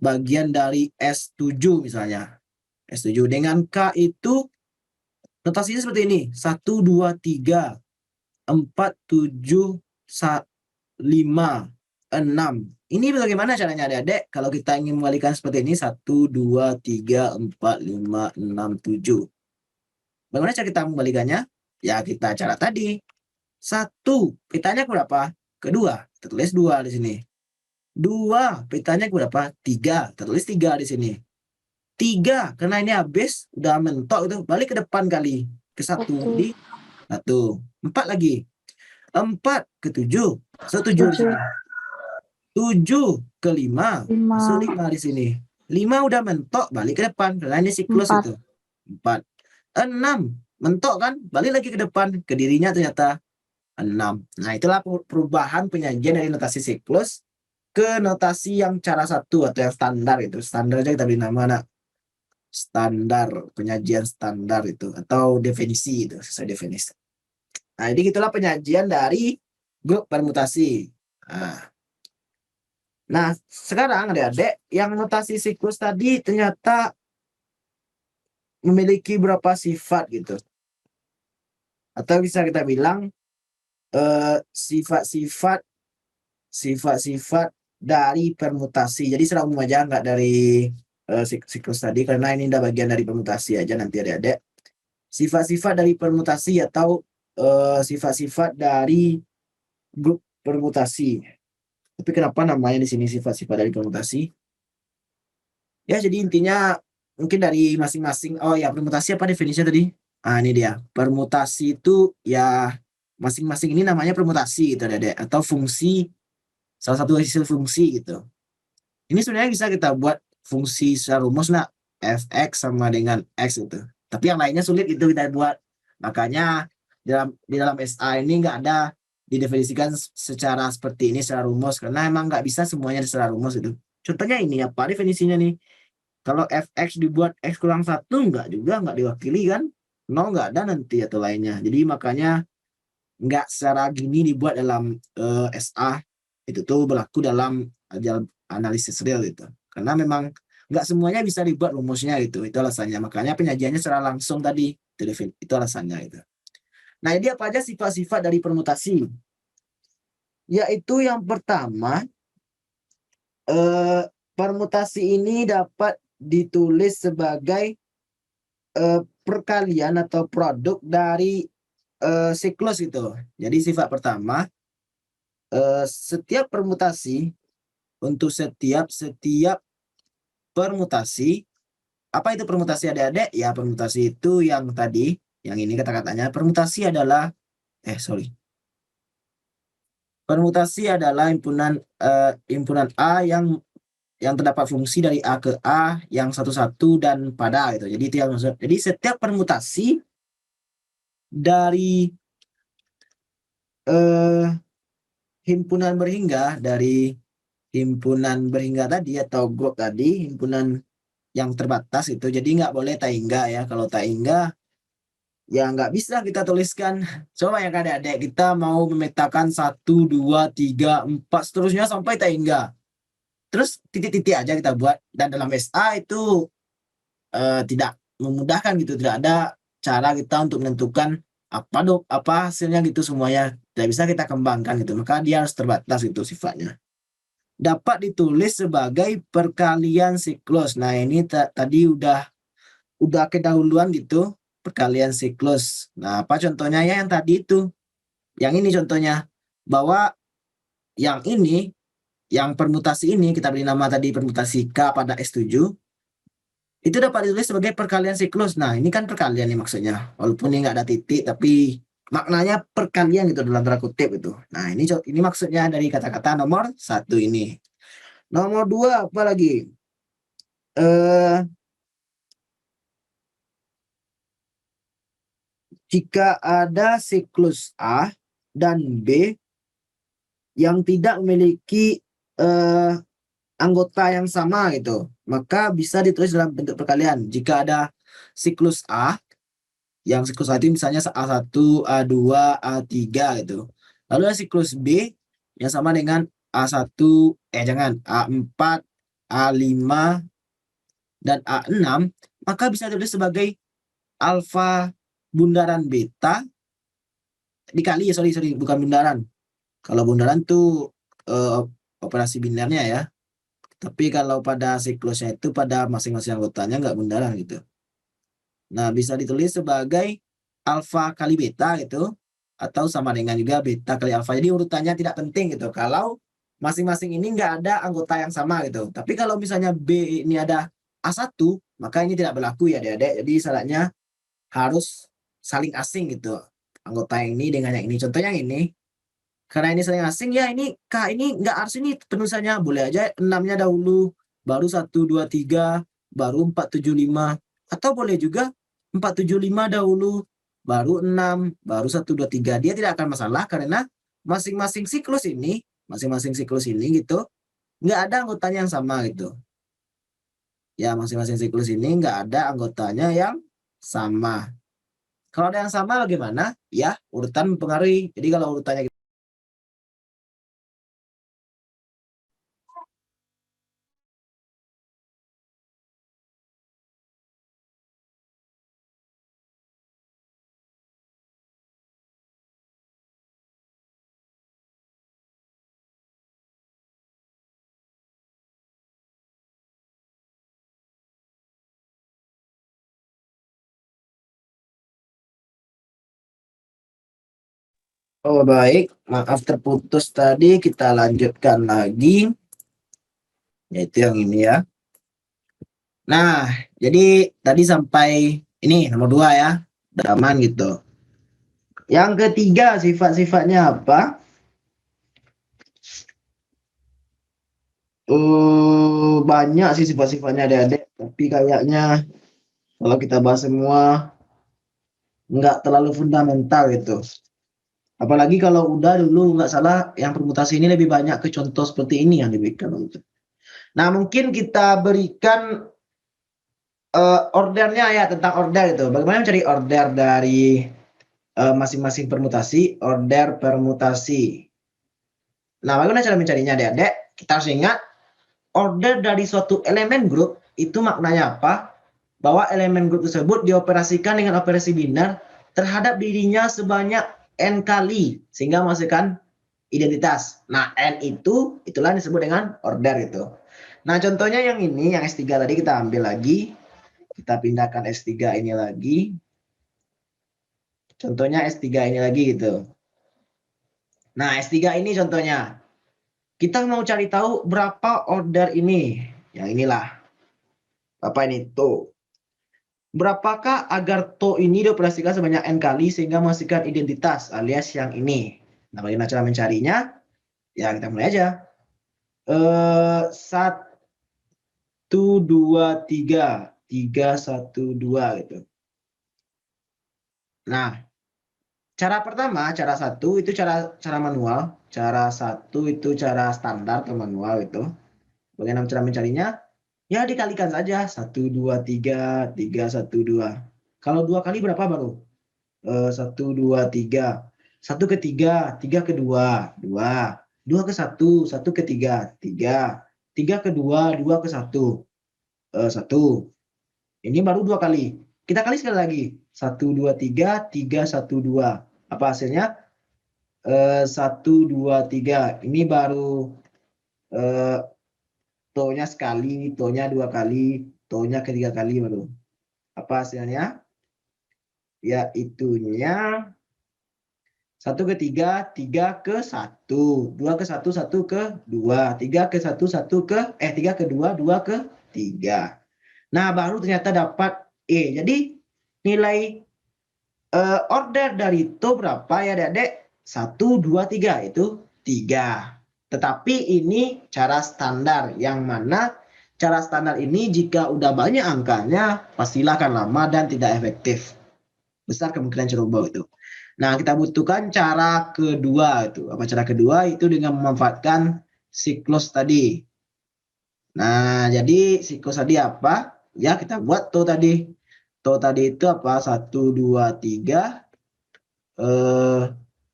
bagian dari S7 misalnya. S7 dengan K itu notasinya seperti ini. 1, 2, 3, 4, 7, 5, 6. Ini bagaimana caranya, Adik-adik? Kalau kita ingin mengembalikan seperti ini, 1, 2, 3, 4, 5, 6, 7. Bagaimana cara kita mengembalikannya? Ya, kita cara tadi. 1, petanya berapa? Kedua, kita tulis 2 di sini. 2, petanya berapa? 3, kita tulis 3 di sini. 3, karena ini habis, udah mentok itu, balik ke depan kali. Ke 1, di 1. 4 lagi. 4 ke 7, 7 di sini. 7 ke 5, 5 di sini. 5 udah mentok, balik ke depan, karena ini siklus itu. 4. 6, mentok kan, balik lagi ke depan, ke dirinya ternyata 6. Nah, itulah perubahan penyajian dari notasi siklus ke notasi yang cara satu atau yang standar itu. Standar aja kita beri nama, nak. Standar, penyajian standar itu, atau definisi itu, sesuai definisi. Nah, jadi gitulah penyajian dari grup permutasi. Nah, sekarang adik-adik, yang notasi siklus tadi ternyata memiliki berapa sifat gitu. Atau bisa kita bilang sifat-sifat dari permutasi. Jadi secara umum aja, nggak dari siklus tadi, karena ini udah bagian dari permutasi aja nanti adik-adik. Sifat-sifat dari permutasi atau sifat-sifat dari grup permutasi. Tapi kenapa namanya di sini sifat-sifat dari permutasi? Ya, jadi intinya mungkin dari masing-masing. Oh ya, permutasi apa definisinya tadi? Ah, ini dia. Permutasi itu ya masing-masing ini namanya permutasi gitu, Dede, atau fungsi, salah satu hasil fungsi gitu. Ini sebenarnya bisa kita buat fungsi secara rumus, nak, fx sama dengan x gitu. Tapi yang lainnya sulit itu kita buat. Makanya di dalam SA ini nggak ada didefinisikan secara seperti ini secara rumus, karena emang nggak bisa semuanya secara rumus itu. Contohnya ini apa definisinya nih? Kalau fx dibuat x kurang satu, nggak juga, nggak diwakili kan? Nol nggak ada nanti atau lainnya. Jadi makanya nggak secara gini dibuat dalam SA. Itu tuh berlaku dalam analisis real gitu. Karena memang nggak semuanya bisa dibuat rumusnya gitu. Itu alasannya. Makanya penyajiannya secara langsung tadi. Itu alasannya itu. Nah, ini apa aja sifat-sifat dari permutasi? Yaitu yang pertama, permutasi ini dapat ditulis sebagai perkalian atau produk dari siklus itu. Jadi sifat pertama, setiap permutasi, untuk setiap permutasi, apa itu permutasi adik-adik? Ya, permutasi itu yang tadi, yang ini kata-katanya, permutasi adalah sorry. Permutasi adalah himpunan A yang terdapat fungsi dari A ke A yang satu-satu dan pada gitu. Jadi itu yang maksud. Jadi setiap permutasi dari eh, himpunan berhingga tadi atau grup tadi, himpunan yang terbatas itu. Jadi nggak boleh tak hingga ya. Kalau tak hingga ya nggak bisa kita tuliskan. Coba ya adik-adik, kita mau memetakan 1, 2, 3, 4 seterusnya sampai tak hingga. Terus titik-titik aja kita buat. Dan dalam SA itu tidak memudahkan gitu. Tidak ada cara kita untuk menentukan apa hasilnya gitu semuanya. Tidak bisa kita kembangkan gitu. Maka dia harus terbatas itu sifatnya. Dapat ditulis sebagai perkalian siklus. Nah, ini tadi udah kedahuluan gitu, perkalian siklus. Nah, apa contohnya ya yang tadi itu? Yang ini contohnya, bahwa yang ini, yang permutasi ini, kita beri nama tadi permutasi K pada S7, itu dapat ditulis sebagai perkalian siklus. Nah, ini kan perkalian nih maksudnya. Walaupun ini nggak ada titik, tapi maknanya perkalian gitu dalam tanda kutip itu. Nah, ini maksudnya dari kata-kata nomor 1 ini. Nomor 2 apa lagi? Jika ada siklus A dan B yang tidak memiliki anggota yang sama gitu, maka bisa ditulis dalam bentuk perkalian. Jika ada siklus A, yang siklus A itu misalnya A1, A2, A3 gitu. Lalu ada siklus B yang sama dengan A1, jangan, A4, A5, dan A6, maka bisa ditulis sebagai alfa bundaran beta dikali, sorry, bukan bundaran. Kalau bundaran tuh operasi binarnya ya. Tapi kalau pada siklusnya itu pada masing-masing anggotanya nggak bundaran gitu. Nah, bisa ditulis sebagai alfa kali beta gitu, atau sama dengan juga beta kali alfa. Jadi urutannya tidak penting gitu. Kalau masing-masing ini nggak ada anggota yang sama gitu. Tapi kalau misalnya B ini ada A1, maka ini tidak berlaku ya adik-adik. Jadi syaratnya harus saling asing gitu. Anggota yang ini dengan yang ini. Contohnya yang ini, karena ini saling asing ya, ini K ini nggak harus ini penulisannya, boleh aja 6-nya dahulu, baru 1, 2, 3, baru 4, 7, 5, atau boleh juga 4, 7, 5 dahulu, baru 6, baru 1, 2, 3. Dia tidak akan masalah karena masing-masing siklus ini gitu nggak ada anggotanya yang sama gitu. Ya, masing-masing siklus ini nggak ada anggotanya yang sama. Kalau ada yang sama bagaimana? Ya, urutan mempengaruhi. Jadi kalau urutannya Oh baik, maaf terputus tadi, kita lanjutkan lagi, yaitu yang ini ya. Nah, jadi tadi sampai ini nomor 2 ya, udah aman gitu. Yang ketiga sifat-sifatnya apa? Banyak sih sifat-sifatnya adik-adik, tapi kayaknya kalau kita bahas semua nggak terlalu fundamental gitu. Apalagi kalau udah dulu nggak salah yang permutasi ini lebih banyak ke contoh seperti ini yang diberikan untuk. Nah, mungkin kita berikan ordernya ya, tentang order itu. Bagaimana mencari order dari masing-masing permutasi, order permutasi. Nah, bagaimana cara mencarinya, adik-adik? Kita harus ingat order dari suatu elemen grup itu maknanya apa? Bahwa elemen grup tersebut dioperasikan dengan operasi binar terhadap dirinya sebanyak n kali sehingga menghasilkan identitas. Nah, n itulah yang disebut dengan order itu. Nah, contohnya yang ini, yang S3 tadi kita ambil lagi. Kita pindahkan S3 ini lagi. Contohnya S3 ini lagi gitu. Nah, S3 ini contohnya. Kita mau cari tahu berapa order ini. Yang inilah. Apa ini? To. Berapakah agar to ini dioperasikan sebanyak n kali sehingga menghasilkan identitas alias yang ini. Nah, bagaimana cara mencarinya? Ya, kita mulai aja. 1, 2, 3. 3, 1, 2 gitu. Nah, cara pertama, cara satu itu cara manual. Cara satu itu cara standar atau manual itu. Bagaimana cara mencarinya? Ya dikalikan saja. 1, 2, 3, 3, 1, 2. Kalau 2 kali berapa baru? 1, 2, 3. 1 ke 3, 3 ke 2, 2. 2 ke 1, 1 ke 3, 3. 3 ke 2, 2 ke 1, 1. Ini baru 2 kali. Kita kali sekali lagi. 1, 2, 3, 3, 1, 2. Apa hasilnya? 1, 2, 3. Ini baru to-nya sekali, to-nya 2 kali, to-nya ketiga kali baru. Apa hasilnya? Yaitunya 1 ke 3, 3 ke 1, 2 ke 1, 1 ke 2, 3 ke 1, 1 ke 3 ke 2, 2 ke 3. Nah, baru ternyata dapat E. Jadi nilai order dari to berapa ya, Dek? 1, 2, 3 itu 3. Tetapi ini cara standar, yang mana cara standar ini jika udah banyak angkanya pastilah akan lama dan tidak efektif. Besar kemungkinan ceroboh itu. Nah, kita butuhkan cara kedua itu. Apa cara kedua? Itu dengan memanfaatkan siklus tadi. Nah, jadi siklus tadi apa? Ya, kita buat to tadi. To tadi itu apa? 1, 2, 3. 3,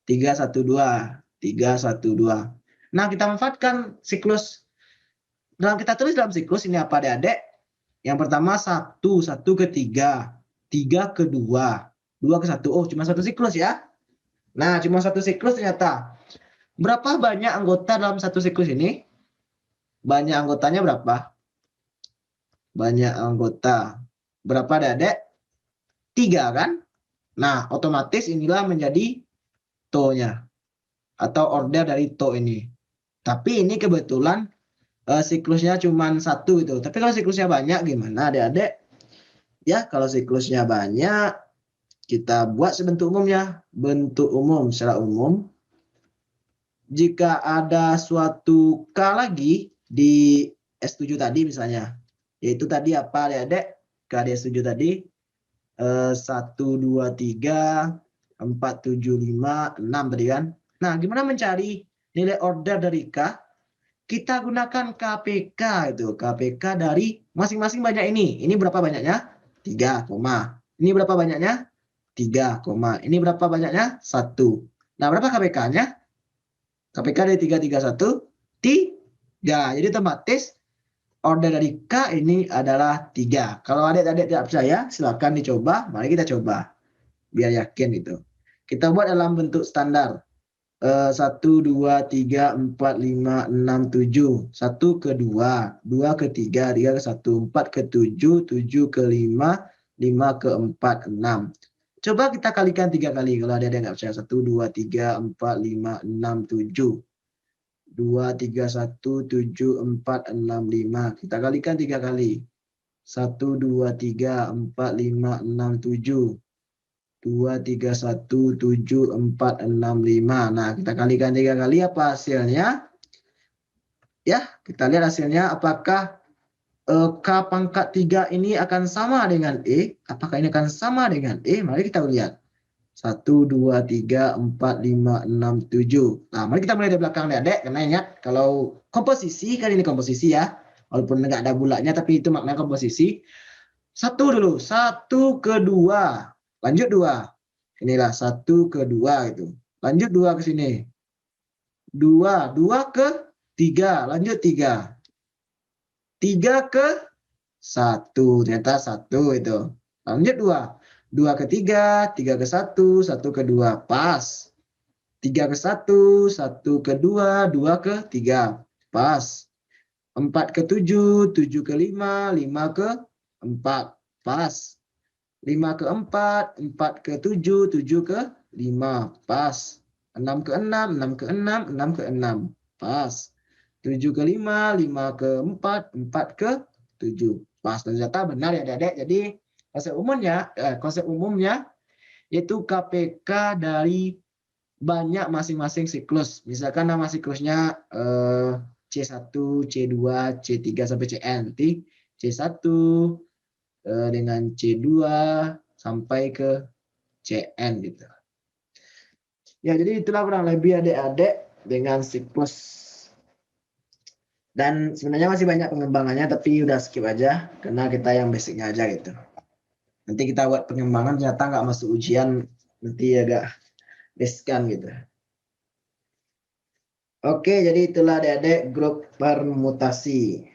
1, 2. 3, 1, 2. Nah, kita manfaatkan siklus. Kita tulis dalam siklus ini apa, adik-adik? Yang pertama 1, 1 ke 3. 3 ke 2. 2 ke 1. Oh, cuma satu siklus ya. Nah, cuma satu siklus ternyata. Berapa banyak anggota dalam satu siklus ini? Banyak anggotanya berapa? Banyak anggota. Berapa, Dedek? 3 kan? Nah, otomatis inilah menjadi to-nya. Atau order dari to ini. Tapi ini kebetulan siklusnya cuma satu itu. Tapi kalau siklusnya banyak gimana, Dedek? Ya, kalau siklusnya banyak, kita buat sebentuk umum ya. Bentuk umum secara umum. Jika ada suatu K lagi di S7 tadi misalnya, yaitu tadi apa adik-adik? K di S7 tadi, 1, 2, 3, 4, 7, 5, 6 tadi kan. Nah, gimana mencari nilai order dari K? Kita gunakan KPK itu. KPK dari masing-masing banyak ini. Ini berapa banyaknya? 3, ini berapa banyaknya? 3, ini berapa banyaknya? 1. Nah, berapa KPK-nya? KPK dari 331, 3. Jadi otomatis order dari K ini adalah 3. Kalau adik-adik tidak percaya, silakan dicoba. Mari kita coba. Biar yakin itu. Kita buat dalam bentuk standar. 1, 2, 3, 4, 5, 6, 7. 1 ke 2, 2 ke 3, 3 ke 1, 4 ke 7, 7 ke 5, 5 ke 4, 6. Coba kita kalikan 3 kali. Kalau ada nggak percaya. 1, 2, 3, 4, 5, 6, 7. 2, 3, 1, 7, 4, 6, 5. Kita kalikan 3 kali. 1, 2, 3, 4, 5, 6, 7. 2, 3, 1, 7, 4, 6, 5. Nah, kita kalikan 3 kali, apa hasilnya? Ya, kita lihat hasilnya. Apakah K pangkat 3 ini akan sama dengan E? Apakah ini akan sama dengan E? Mari kita lihat. 1, 2, 3, 4, 5, 6, 7. Nah, mari kita mulai dari belakang, adik-adik. Karena ingat, kalau komposisi, kan ini komposisi ya. Walaupun nggak ada bulatnya, tapi itu makna komposisi. 1 dulu. 1 ke 2. Lanjut 2. Inilah 1 ke 2 itu. Lanjut 2 ke sini. 2. 2 ke 3. Lanjut 3. 3 ke 1. Ternyata 1 itu. Lanjut 2. 2 ke 3. 3 ke 1. 1 ke 2. Pas. 3 ke 1. 1 ke 2. 2 ke 3. Pas. 4 ke 7. 7 ke 5. 5 ke 4. Pas. 5 ke 4. 4 ke 7. 7 ke 5. Pas. 6 ke 6. 6 ke 6. 6 ke 6. Pas. 7 ke 5. 5 ke 4. 4 ke 7. Pas. Ternyata benar ya adik-adik. Jadi konsep umumnya yaitu KPK dari banyak masing-masing siklus. Misalkan nama siklusnya C1, C2, C3 sampai Cn. Nanti C1 dengan C2 sampai ke Cn gitu. Ya, jadi itulah kurang lebih adik-adik dengan siklus. Dan sebenarnya masih banyak pengembangannya, tapi udah skip aja karena kita yang basicnya aja gitu. Nanti kita buat pengembangan ternyata nggak masuk ujian, nanti agak riskan gitu. Oke, jadi itulah adik-adik grup permutasi.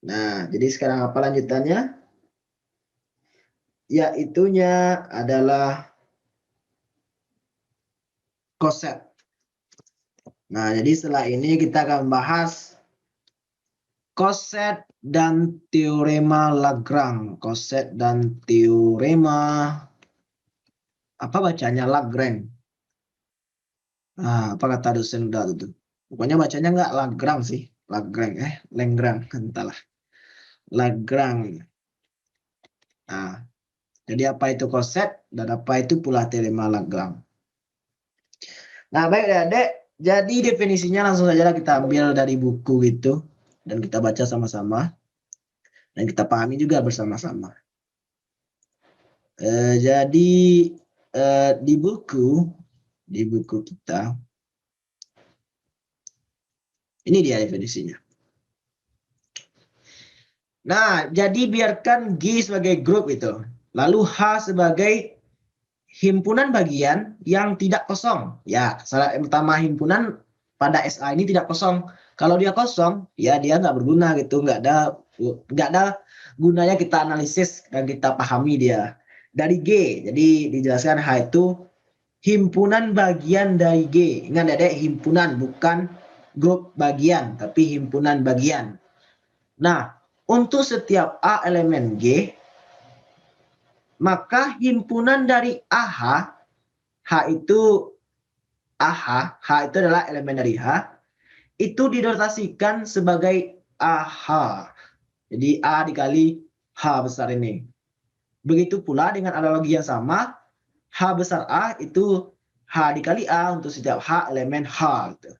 Nah, jadi sekarang apa lanjutannya? Yaitunya adalah koset. Nah, jadi setelah ini kita akan bahas koset dan teorema Lagrange. Koset dan teorema, apa bacanya, Lagrange. Nah, apa kata dosen udah itu? Pokoknya bacanya nggak Lagrange sih. Lagrange, entahlah. Lagrange. Nah, jadi apa itu koset dan apa itu pula teorema Lagrange. Nah, baik adik-adik. Jadi definisinya langsung saja kita ambil dari buku gitu. Dan kita baca sama-sama. Dan kita pahami juga bersama-sama. Jadi di buku kita, ini dia definisinya. Nah, jadi biarkan G sebagai grup itu. Lalu H sebagai himpunan bagian yang tidak kosong. Ya, syarat yang pertama, himpunan pada SA ini tidak kosong. Kalau dia kosong, ya dia nggak berguna gitu, nggak ada gunanya kita analisis dan kita pahami dia. Dari G, jadi dijelaskan H itu himpunan bagian dari G. Ingat ada himpunan, bukan grup bagian, tapi himpunan bagian. Nah, untuk setiap A elemen G, maka himpunan dari AH, H itu H itu adalah elemen dari H, itu didotasikan sebagai AH. Jadi A dikali H besar ini. Begitu pula dengan analogi yang sama, H besar A itu H dikali A untuk setiap H elemen H. Gitu.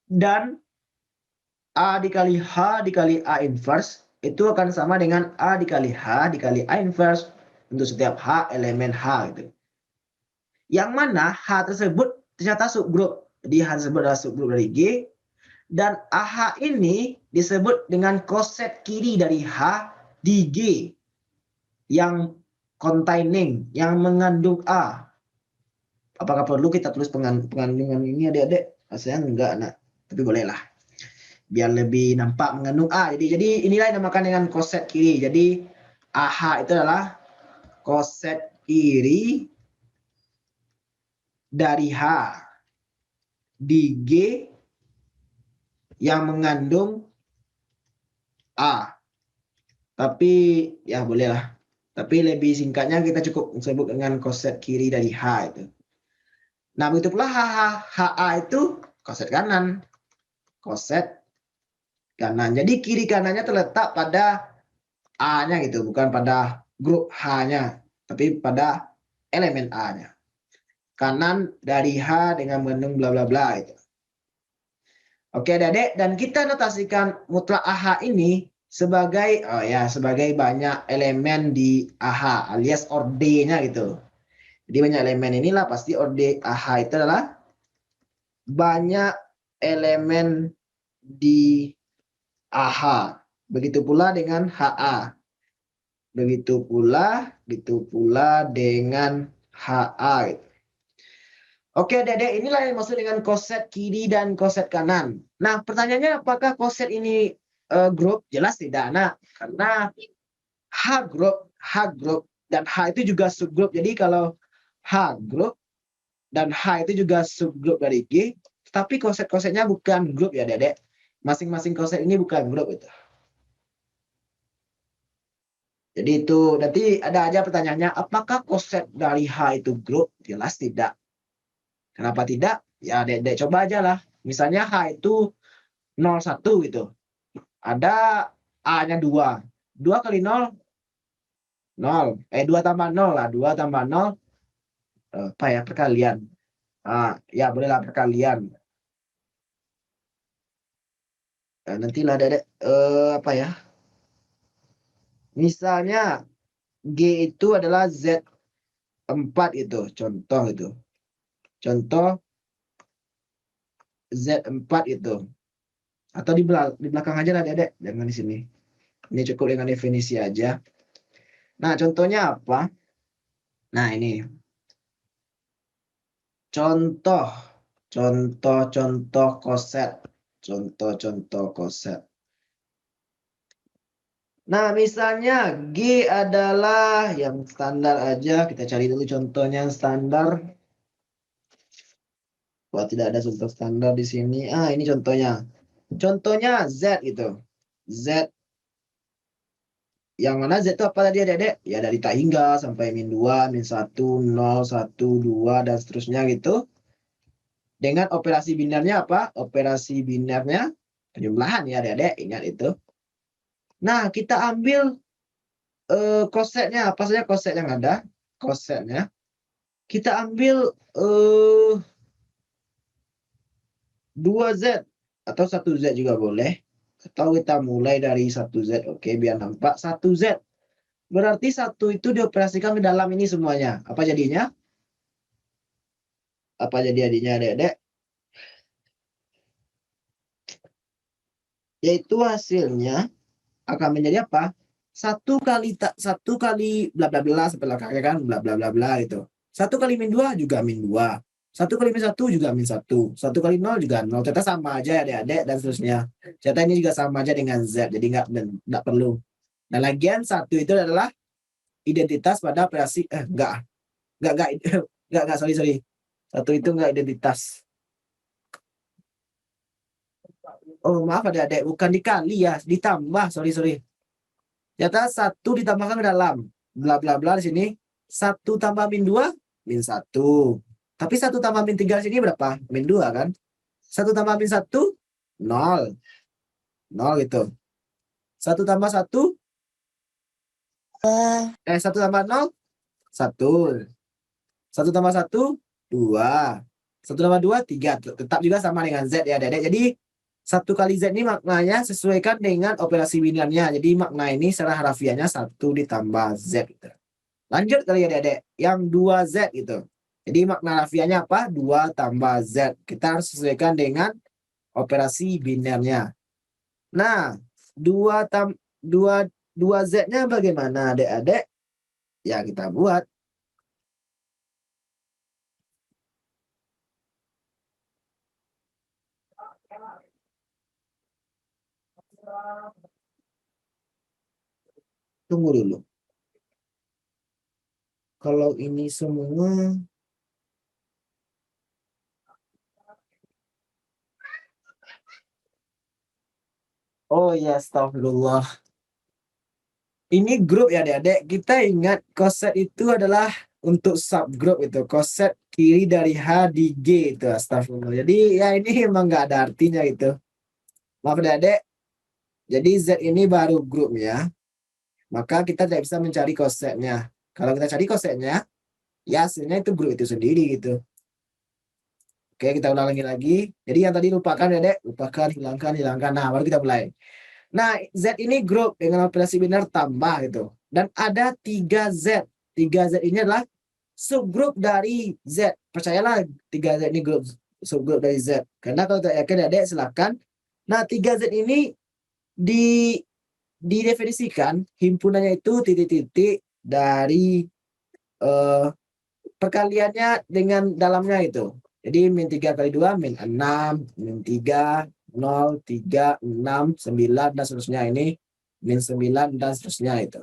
Dan A dikali H dikali A inverse itu akan sama dengan A dikali H dikali A inverse untuk setiap H elemen H. Gitu. Yang mana H tersebut ternyata subgrup. Jadi H tersebut adalah subgrup dari G. Dan AH ini disebut dengan koset kiri dari H di G. Yang containing, yang mengandung A. Apakah perlu kita tulis pengandungan ini adik-adik? Rasanya enggak, nak. Tapi bolehlah. Biar lebih nampak mengandung A. Jadi inilah yang dinamakan dengan koset kiri. Jadi AH itu adalah koset kiri dari H di G yang mengandung A. Tapi ya bolehlah. Tapi lebih singkatnya kita cukup sebut dengan koset kiri dari H itu. Nah, begitu pula HA itu koset kanan. Koset kanan. Jadi kiri kanannya terletak pada A-nya gitu, bukan pada grup H-nya, tapi pada elemen A-nya. Kanan dari H dengan mengandung bla bla bla itu. Oke, Adik-adik, dan kita notasikan mutlak AH ini sebagai banyak elemen di AH alias orde-nya gitu. Jadi banyak elemen inilah pasti orde AH itu adalah banyak elemen di AH. Begitu pula dengan HA. Begitu pula dengan HA. Oke, Dede, inilah yang maksud dengan koset kiri dan koset kanan. Nah, pertanyaannya apakah koset ini grup? Jelas tidak. Nah, karena H grup dan H itu juga subgrup. Jadi kalau H grup dan H itu juga subgrup dari G, tapi koset-kosetnya bukan grup ya, Dede. Masing-masing koset ini bukan grup itu. Jadi itu nanti ada aja pertanyaannya, apakah koset dari H itu grup? Jelas tidak. Kenapa tidak? Ya, Dek coba aja lah. Misalnya H itu 01 gitu. Ada A-nya 2. 2 kali 0, 0. 2 tambah 0 lah. 2 tambah 0, apa ya, perkalian. Ya, bolehlah perkalian. Nantilah Dedek, apa ya. Misalnya G itu adalah Z4 itu. Contoh itu. Contoh Z4 itu. Atau di belakang aja lah Dedek. Jangan di sini. Ini cukup dengan definisi aja. Nah, contohnya apa? Nah, ini. Contoh koset. Contoh koset. Nah, misalnya G adalah yang standar aja. Kita cari dulu contohnya yang standar. Wah, tidak ada contoh standar di sini. Ini contohnya. Contohnya Z gitu. Z. Yang mana Z itu apa tadi, Dedek? Ya, dari tak hingga sampai min 2, min 1, 0, 1, 2, dan seterusnya gitu. Dengan operasi binarnya apa? Operasi binarnya penjumlahan ya, Dedek. Ingat itu. Nah, kita ambil kosetnya. Apa saja koset yang ada? Kosetnya. Kita ambil 2Z atau 1Z juga boleh. Atau kita mulai dari 1Z. Oke, biar nampak 1Z. Berarti 1 itu dioperasikan ke dalam ini semuanya. Apa jadinya? Apa jadi jadinya, Dedek? Yaitu hasilnya akan menjadi apa? Satu kali bla bla bla sampai belakangnya kan bla bla bla bla gitu. 1 kali min 2 juga min 2. 1 kali min 1 juga min 1. 1 kali 0 juga 0. Ternyata sama aja ya adik-adik dan seterusnya. Ternyata ini juga sama aja dengan Z. Jadi nggak perlu. Dan lagian 1 itu adalah identitas pada operasi enggak enggak sorry. 1 itu enggak identitas. Oh, maaf adik-adik, bukan dikali ya, ditambah, sorry. Ternyata 1 ditambahkan ke dalam. Bla bla bla di sini. 1 tambah min 2, min 1. Tapi 1 tambah min 3 di sini berapa? Min 2 kan? 1 tambah min 1, 0. 0 gitu. 1 tambah 1, 1 tambah 0, 1. 1 tambah 1, 2. 1 tambah 2, 3. Tetap juga sama dengan Z ya, Dedek. Jadi 1 kali Z ini maknanya sesuaikan dengan operasi binarnya. Jadi makna ini secara harafiahnya 1 ditambah Z. Gitu. Lanjut kali ya, Dedek. Yang 2Z gitu. Jadi makna harafiahnya apa? 2 tambah Z. Kita harus sesuaikan dengan operasi binarnya. Nah, 2 Z-nya bagaimana, Adik-adik? Ya, kita buat. Tunggu dulu. Kalau ini semua oh ya, astagfirullah. Ini grup ya adik-adik. Kita ingat koset itu adalah untuk subgroup itu. Koset kiri dari H di G itu. Astagfirullah. Jadi ya ini emang nggak ada artinya itu. Maaf adik-adik. Jadi Z ini baru grup ya. Maka kita tidak bisa mencari kosetnya. Kalau kita cari kosetnya, ya hasilnya itu grup itu sendiri gitu. Oke, kita ulangi lagi. Jadi yang tadi lupakan ya, Dek. Lupakan, hilangkan, hilangkan. Nah, baru kita mulai. Nah, Z ini grup dengan operasi biner tambah gitu. Dan ada 3Z. 3Z ini adalah subgrup dari Z. Percayalah 3Z ini grup subgrup dari Z. Karena kalau tidak yakin ya, Dek, silakan. Nah, 3Z ini di didefinisikan himpunannya itu titik-titik dari eh, perkaliannya dengan dalamnya itu. Jadi min 3 kali 2 min 6, min 3, 0, 3, 6, 9, dan seterusnya ini min 9 dan seterusnya itu.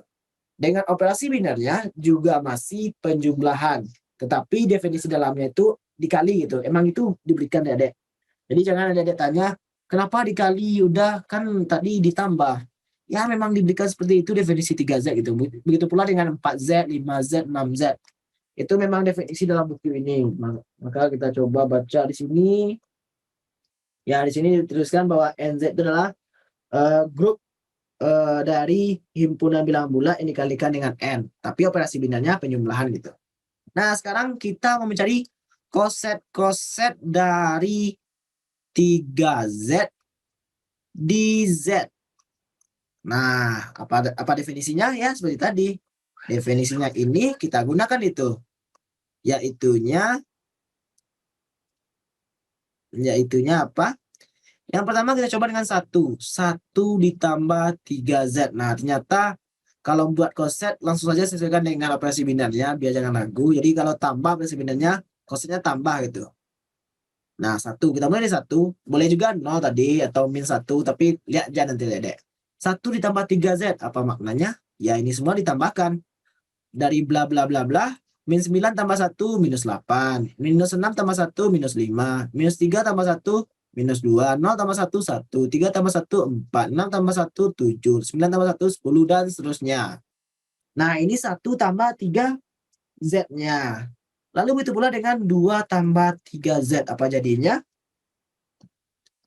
Dengan operasi binarnya juga masih penjumlahan. Tetapi definisi dalamnya itu dikali gitu. Emang itu diberikan ya, Dek. Jadi jangan ada Dek tanya, kenapa dikali? Udah kan tadi ditambah. Ya memang diberikan seperti itu definisi 3Z gitu. Begitu pula dengan 4Z, 5Z, 6Z. Itu memang definisi dalam buku ini. Maka kita coba baca di sini. Ya, di sini dituliskan bahwa NZ itu adalah grup dari himpunan bilangan bulat yang dikalikan dengan N. Tapi operasi binarnya penjumlahan gitu. Nah, sekarang kita mau mencari koset-koset dari 3Z di Z. Nah, apa definisinya? Ya, seperti tadi. Definisinya ini kita gunakan itu. Yaitunya apa? Yang pertama kita coba dengan 1. 1 ditambah 3Z. Nah, ternyata kalau buat koset langsung saja sesuaikan dengan operasi binarnya biar jangan ragu. Jadi kalau tambah operasi binarnya, kosetnya tambah gitu. Nah, 1. Kita mulai dari 1. Boleh juga 0 tadi atau min 1. Tapi lihat aja nanti dek. 1 ditambah 3Z. Apa maknanya? Ya ini semua ditambahkan. Dari bla bla bla bla. Min 9 tambah 1 minus 8. Minus 6 tambah 1 minus 5. Minus 3 tambah 1 minus 2. 0 tambah 1 1. 3 tambah 1 4. 6 tambah 1 7. 9 tambah 1 10 dan seterusnya. Nah ini 1 tambah 3 Z-nya. Lalu begitu pula dengan 2 tambah 3Z. Apa jadinya?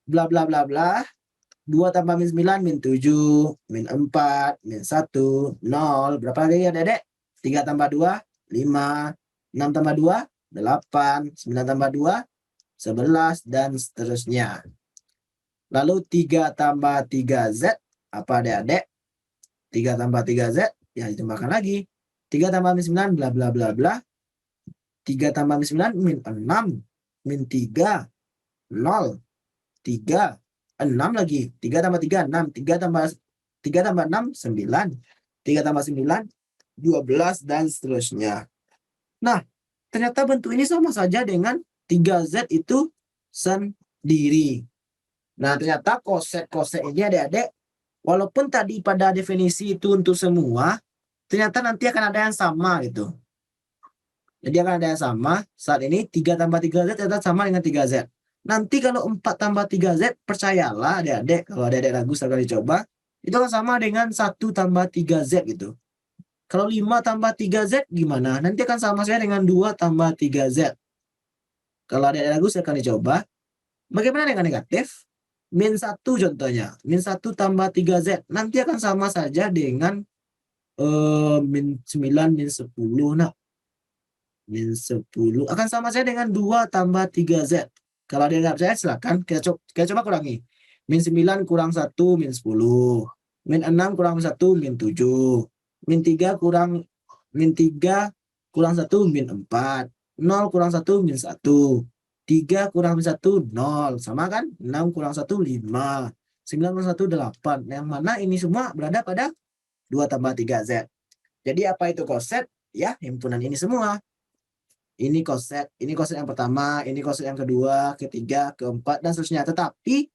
Bla bla bla bla. 2 tambah min 9 min 7. Min 4. Min 1. 0. Berapa lagi ya dedek? 3 tambah 2 5. 6 tambah 2 8. 9 tambah 2 11 dan seterusnya. Lalu 3 tambah 3Z. Apa adik-adik? 3 tambah 3Z. Ya ditambahkan lagi. 3 tambah min 9 bla bla bla bla. 3 tambah min 9 min 6. Min 3 0. 3 6 lagi. 3 tambah 3 6. 3 tambah 6 9. 3 tambah 9 12 dan seterusnya. Nah, ternyata bentuk ini sama saja dengan 3Z itu sendiri. Nah, ternyata koset-koset ini adik-adik, walaupun tadi pada definisi itu untuk semua, ternyata nanti akan ada yang sama gitu. Jadi akan ada yang sama. Saat ini 3 tambah 3Z ternyata sama dengan 3Z. Nanti kalau 4 tambah 3Z, percayalah adik-adik, kalau adik-adik ragu sekali coba, itu akan sama dengan 1 tambah 3Z gitu. Kalau 5 tambah 3Z gimana? Nanti akan sama saja dengan 2 tambah 3Z. Kalau adik-adik ragu silahkan dicoba. Bagaimana dengan negatif? Min 1 contohnya. Min 1 tambah 3Z. Nanti akan sama saja dengan min 9, min 10. Nah, min 10 akan sama saja dengan 2 tambah 3Z. Kalau ada yang nggak percaya silakan kita coba kurangi. Min 9 kurang 1 min 10. Min 6 kurang 1 min 7. Min 3 kurang 1 min 4. 0 kurang 1 min 1. 3 kurang min 1 0. Sama kan? 6 kurang 1 5. 9 kurang 1 8. Yang mana ini semua berada pada 2 tambah 3Z. Jadi apa itu koset? Ya, himpunan ini semua. Ini koset yang pertama, ini koset yang kedua, ketiga, keempat, dan seterusnya. Tetapi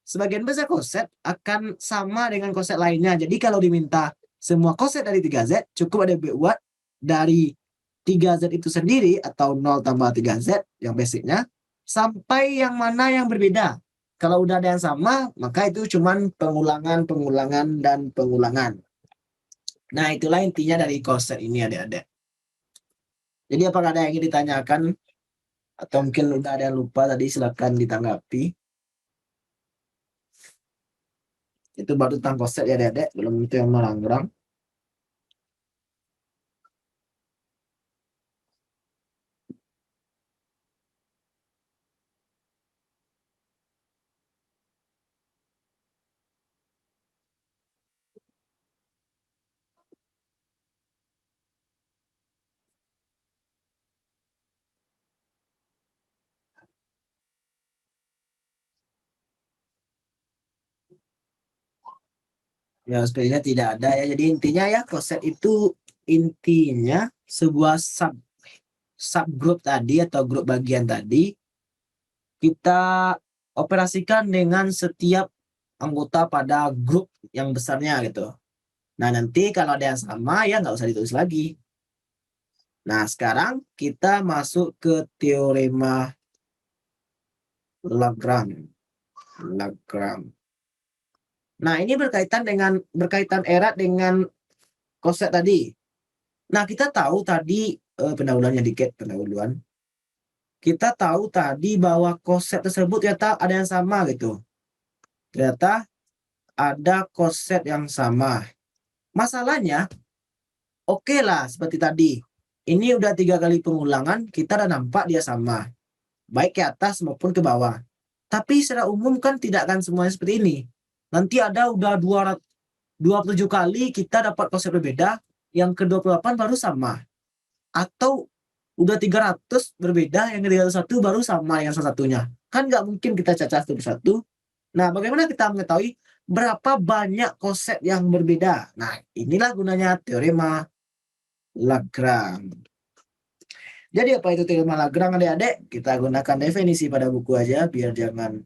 sebagian besar koset akan sama dengan koset lainnya. Jadi kalau diminta semua koset dari 3Z, cukup ada buat dari 3Z itu sendiri atau 0 tambah 3Z yang basicnya, sampai yang mana yang berbeda. Kalau udah ada yang sama, maka itu cuman pengulangan, dan pengulangan. Nah, itulah intinya dari koset ini adik-adik. Jadi apakah ada yang ingin ditanyakan? Atau mungkin udah ada yang lupa tadi, silakan ditanggapi. Itu baru tentang koset ya adik-adik, belum itu yang Malangrang. Ya, sebenarnya tidak ada ya. Jadi intinya ya, koset itu intinya sebuah subgroup tadi atau grup bagian tadi kita operasikan dengan setiap anggota pada grup yang besarnya gitu. Nah, nanti kalau ada yang sama ya nggak usah ditulis lagi. Nah, sekarang kita masuk ke teorema Lagrange. Lagrange. Nah, ini berkaitan erat dengan koset tadi. Nah, kita tahu tadi pendahuluannya dikit, pendahuluan. Kita tahu tadi bahwa koset tersebut ternyata ada yang sama gitu. Ternyata ada koset yang sama. Masalahnya, oke lah seperti tadi. Ini udah 3 kali pengulangan, kita udah nampak dia sama. Baik ke atas maupun ke bawah. Tapi secara umum kan tidak akan semuanya seperti ini. Nanti ada udah 227 kali kita dapat koset berbeda, yang ke-28 baru sama. Atau udah 300 berbeda, yang ke-301 baru sama yang salah satunya. Kan nggak mungkin kita cacah satu persatu. Nah, bagaimana kita mengetahui berapa banyak koset yang berbeda? Nah, inilah gunanya teorema Lagrange. Jadi apa itu teorema Lagrange adik-adik? Kita gunakan definisi pada buku aja biar jangan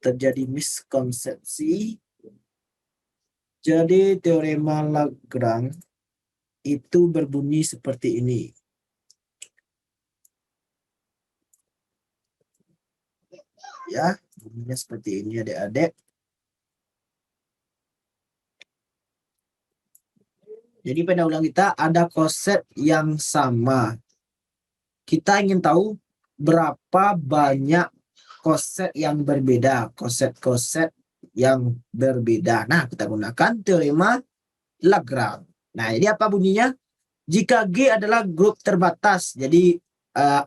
terjadi miskonsepsi. Jadi teorema Lagrange itu berbunyi seperti ini. Ya, bunyinya seperti ini adik-adik. Jadi pada ulang kita ada koset yang sama. Kita ingin tahu berapa banyak koset yang berbeda, koset-koset yang berbeda. Nah, kita gunakan teorema Lagrange. Nah, ini apa bunyinya? Jika G adalah grup terbatas, jadi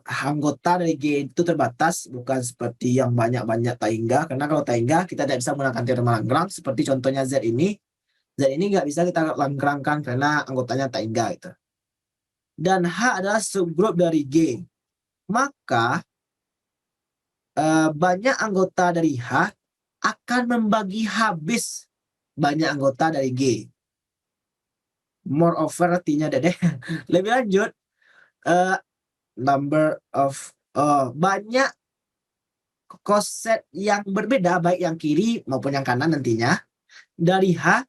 anggota dari G itu terbatas, bukan seperti yang banyak-banyak Taingga. Karena kalau Taingga kita tidak bisa menggunakan teorema Lagrange, seperti contohnya Z ini. Z ini nggak bisa kita Lagrangekan karena anggotanya Taingga gitu. Dan H adalah subgrup dari G. Maka banyak anggota dari H akan membagi habis banyak anggota dari G. Moreover artinya deh. Lebih lanjut, number of banyak koset yang berbeda baik yang kiri maupun yang kanan nantinya dari H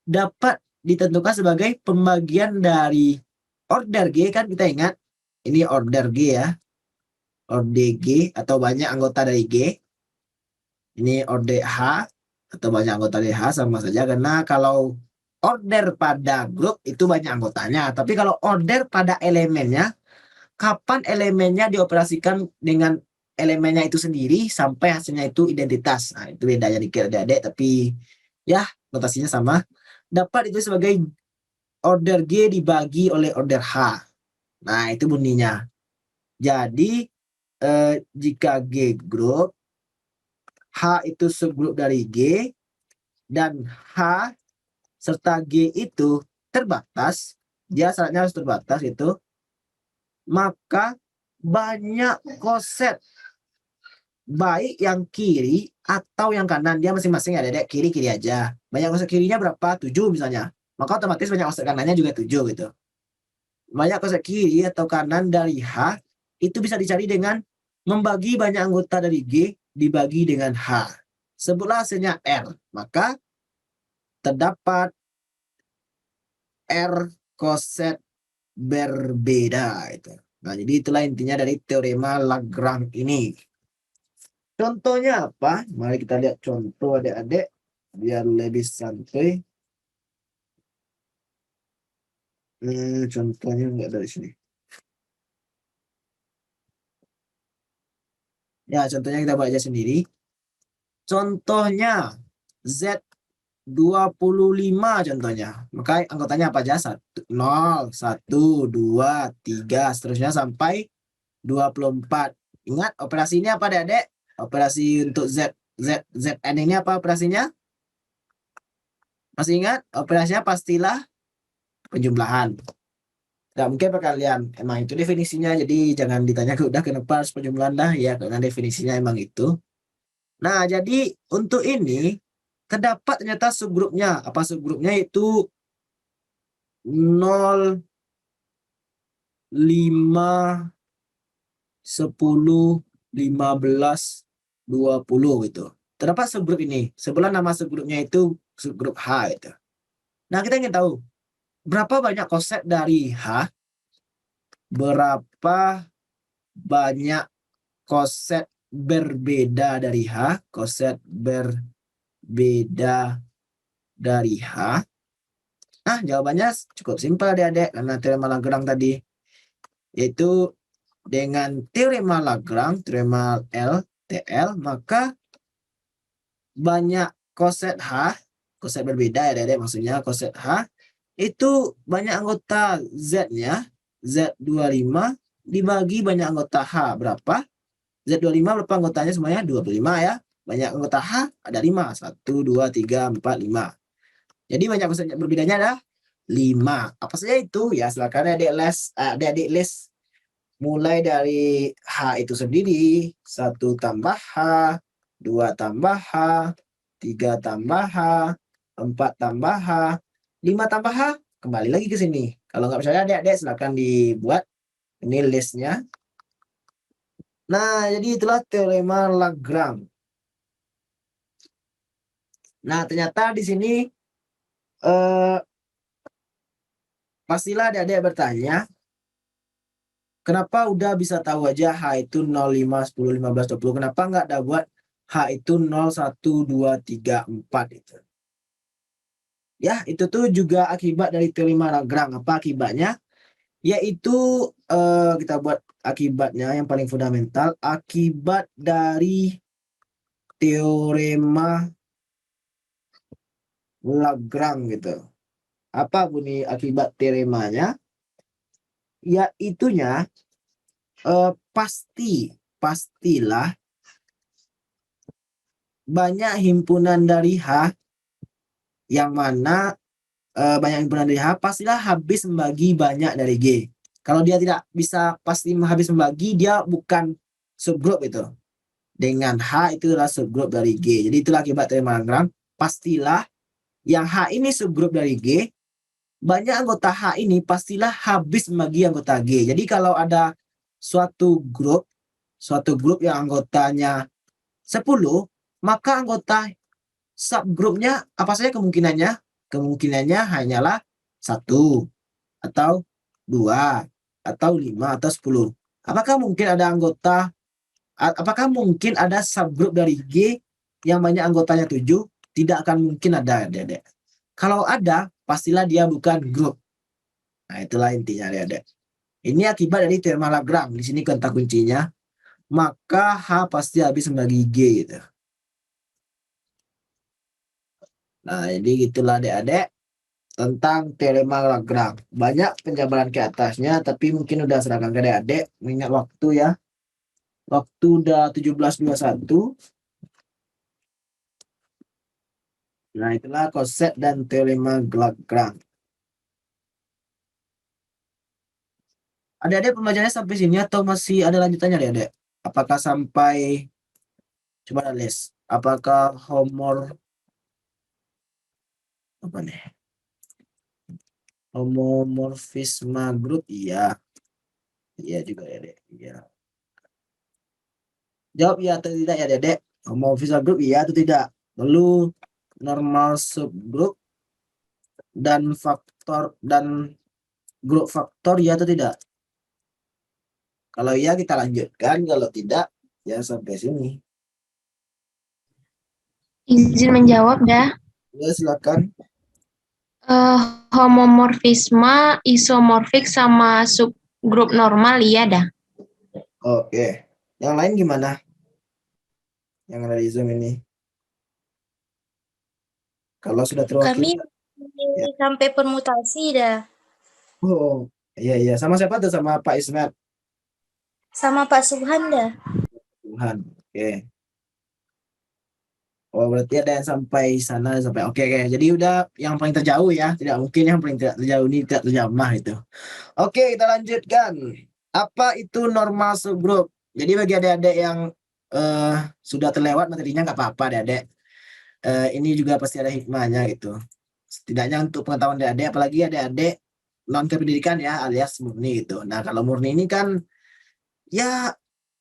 dapat ditentukan sebagai pembagian dari order G, kan kita ingat ini order G ya, order G atau banyak anggota dari G. Ini order H atau banyak anggota dari H sama saja, karena kalau order pada grup itu banyak anggotanya, tapi kalau order pada elemennya, kapan elemennya dioperasikan dengan elemennya itu sendiri sampai hasilnya itu identitas. Nah, itu bedanya dikit adik-adik, tapi ya notasinya sama. Dapat itu sebagai order G dibagi oleh order H. Nah, itu bunyinya. Jadi jika G grup, H itu subgrup dari G, dan H serta G itu terbatas, dia syaratnya harus terbatas itu, maka banyak koset baik yang kiri atau yang kanan, dia masing-masing ada kiri-kiri aja. Banyak koset kirinya berapa? 7 misalnya. Maka otomatis banyak koset kanannya juga 7 gitu. Banyak koset kiri atau kanan dari H itu bisa dicari dengan membagi banyak anggota dari G dibagi dengan H. Sebutlah hasilnya R. Maka terdapat R koset berbeda itu. Nah, jadi itulah intinya dari teorema Lagrange ini. Contohnya apa? Mari kita lihat contoh adik-adik biar lebih santai. Contohnya enggak dari sini. Ya, contohnya kita baca sendiri. Contohnya Z25 contohnya. Maka anggotanya apa aja? 0, 1, 2, 3, seterusnya sampai 24. Ingat operasi ini apa, Adik-adik? Operasi untuk ZN ini apa operasinya? Masih ingat? Operasinya pastilah penjumlahan. Nggak mungkin kalian. Emang itu definisinya. Jadi jangan ditanya udah kenapa harus penjumlahan dah. Ya, karena definisinya emang itu. Nah, jadi untuk ini terdapat ternyata subgrupnya. Apa subgrupnya? Itu 0, 5, 10, 15, 20 gitu. Terdapat subgrup ini. Sebelah nama subgrupnya itu subgrup H gitu. Nah, kita ingin tahu berapa banyak koset dari H, berapa banyak koset berbeda dari H, koset berbeda dari H. Nah, jawabannya cukup simpel adik-adik karena teorema Lagrange tadi, yaitu dengan teorema Lagrange, teorema LTL, maka banyak koset H, koset berbeda ya adik-adik, maksudnya koset H, itu banyak anggota Z-nya, Z25 dibagi banyak anggota H, berapa? Z25 berapa anggotanya semuanya? 25 ya. Banyak anggota H ada 5. 1, 2, 3, 4, 5. Jadi banyak koset berbedanya ada 5. Apa saja itu? Ya silakan adik-adik list mulai dari H itu sendiri, 1 tambah H, 2 tambah H, 3 tambah H, 4 tambah H, 5 tambah H, kembali lagi ke sini. Kalau nggak percaya adik-adik silakan dibuat ini listnya. Nah, jadi itulah teorema Lagrange. Nah, ternyata di sini pastilah adik-adik bertanya, kenapa udah bisa tahu aja H itu 0, 5, 10, 15, 20. Kenapa nggak ada buat H itu 0, 1, 2, 3, 4 itu. Ya, itu tuh juga akibat dari teorema Lagrange. Apa akibatnya? Yaitu kita buat akibatnya yang paling fundamental. Akibat dari teorema Lagrange gitu. Apa bunyi akibat teoremanya? Yaitunya pastilah banyak himpunan dari H yang mana banyak himpunan dari H pastilah habis membagi banyak dari G. Kalau dia tidak bisa pasti habis membagi, dia bukan subgrup itu. Dengan H itu adalah subgrup dari G. Jadi itulah akibat teorema Lagrange. Pastilah yang H ini subgrup dari G, banyak anggota H ini pastilah habis membagi anggota G. Jadi kalau ada suatu grup yang anggotanya 10, maka anggota subgrupnya apa saja kemungkinannya? Kemungkinannya hanyalah 1 atau 2 atau 5 atau 10. Apakah mungkin ada subgrup dari G yang banyak anggotanya 7? Tidak akan mungkin ada, Adik-adik. Kalau ada, pastilah dia bukan grup. Nah, itulah intinya, Adik-adik. Ini akibat dari teorema Lagrange. Di sini kata kuncinya. Maka H pasti habis membagi G gitu. Nah, jadi gitulah adik-adik tentang teorema Lagrange. Banyak penjabaran ke atasnya, tapi mungkin udah serahkan ke adik-adik. Mengingat waktu ya. Waktu udah 17.21. Nah, itulah konsep dan teorema Lagrange. Adik-adik pembelajarannya sampai sini atau masih ada lanjutannya adik-adik? Apakah sampai, coba list. Apakah apa nih? Homomorfisme grup? Iya. Iya juga ya, Dek. Iya. Jawab iya atau tidak ya, Dedek? Homomorfisme grup iya atau tidak? Lalu normal subgrup dan grup faktor iya atau tidak? Kalau iya kita lanjutkan, kalau tidak ya sampai sini. Izin menjawab dah. Ya silakan. Homomorfisme, isomorfik, sama subgrup normal, iya dah. Oke. Yang lain gimana? Yang ada di Zoom ini. Kalau sudah terwakili. Kami sampai permutasi dah. Oh, iya. Sama siapa tuh? Sama Pak Ismet? Sama Pak Subhan dah. Tuhan. Oke. Oh, berarti ada yang sampai sana, sampai oke. Jadi udah yang paling terjauh ya. Tidak mungkin yang paling tidak terjauh ini tidak terjamah itu. Oke, kita lanjutkan. Apa itu normal subgroup? Jadi bagi adik-adik yang sudah terlewat materinya nggak apa-apa adik-adik. Ini juga pasti ada hikmahnya gitu. Setidaknya untuk pengetahuan adik-adik, apalagi adik-adik non kependidikan ya, alias murni gitu. Nah, kalau murni ini kan ya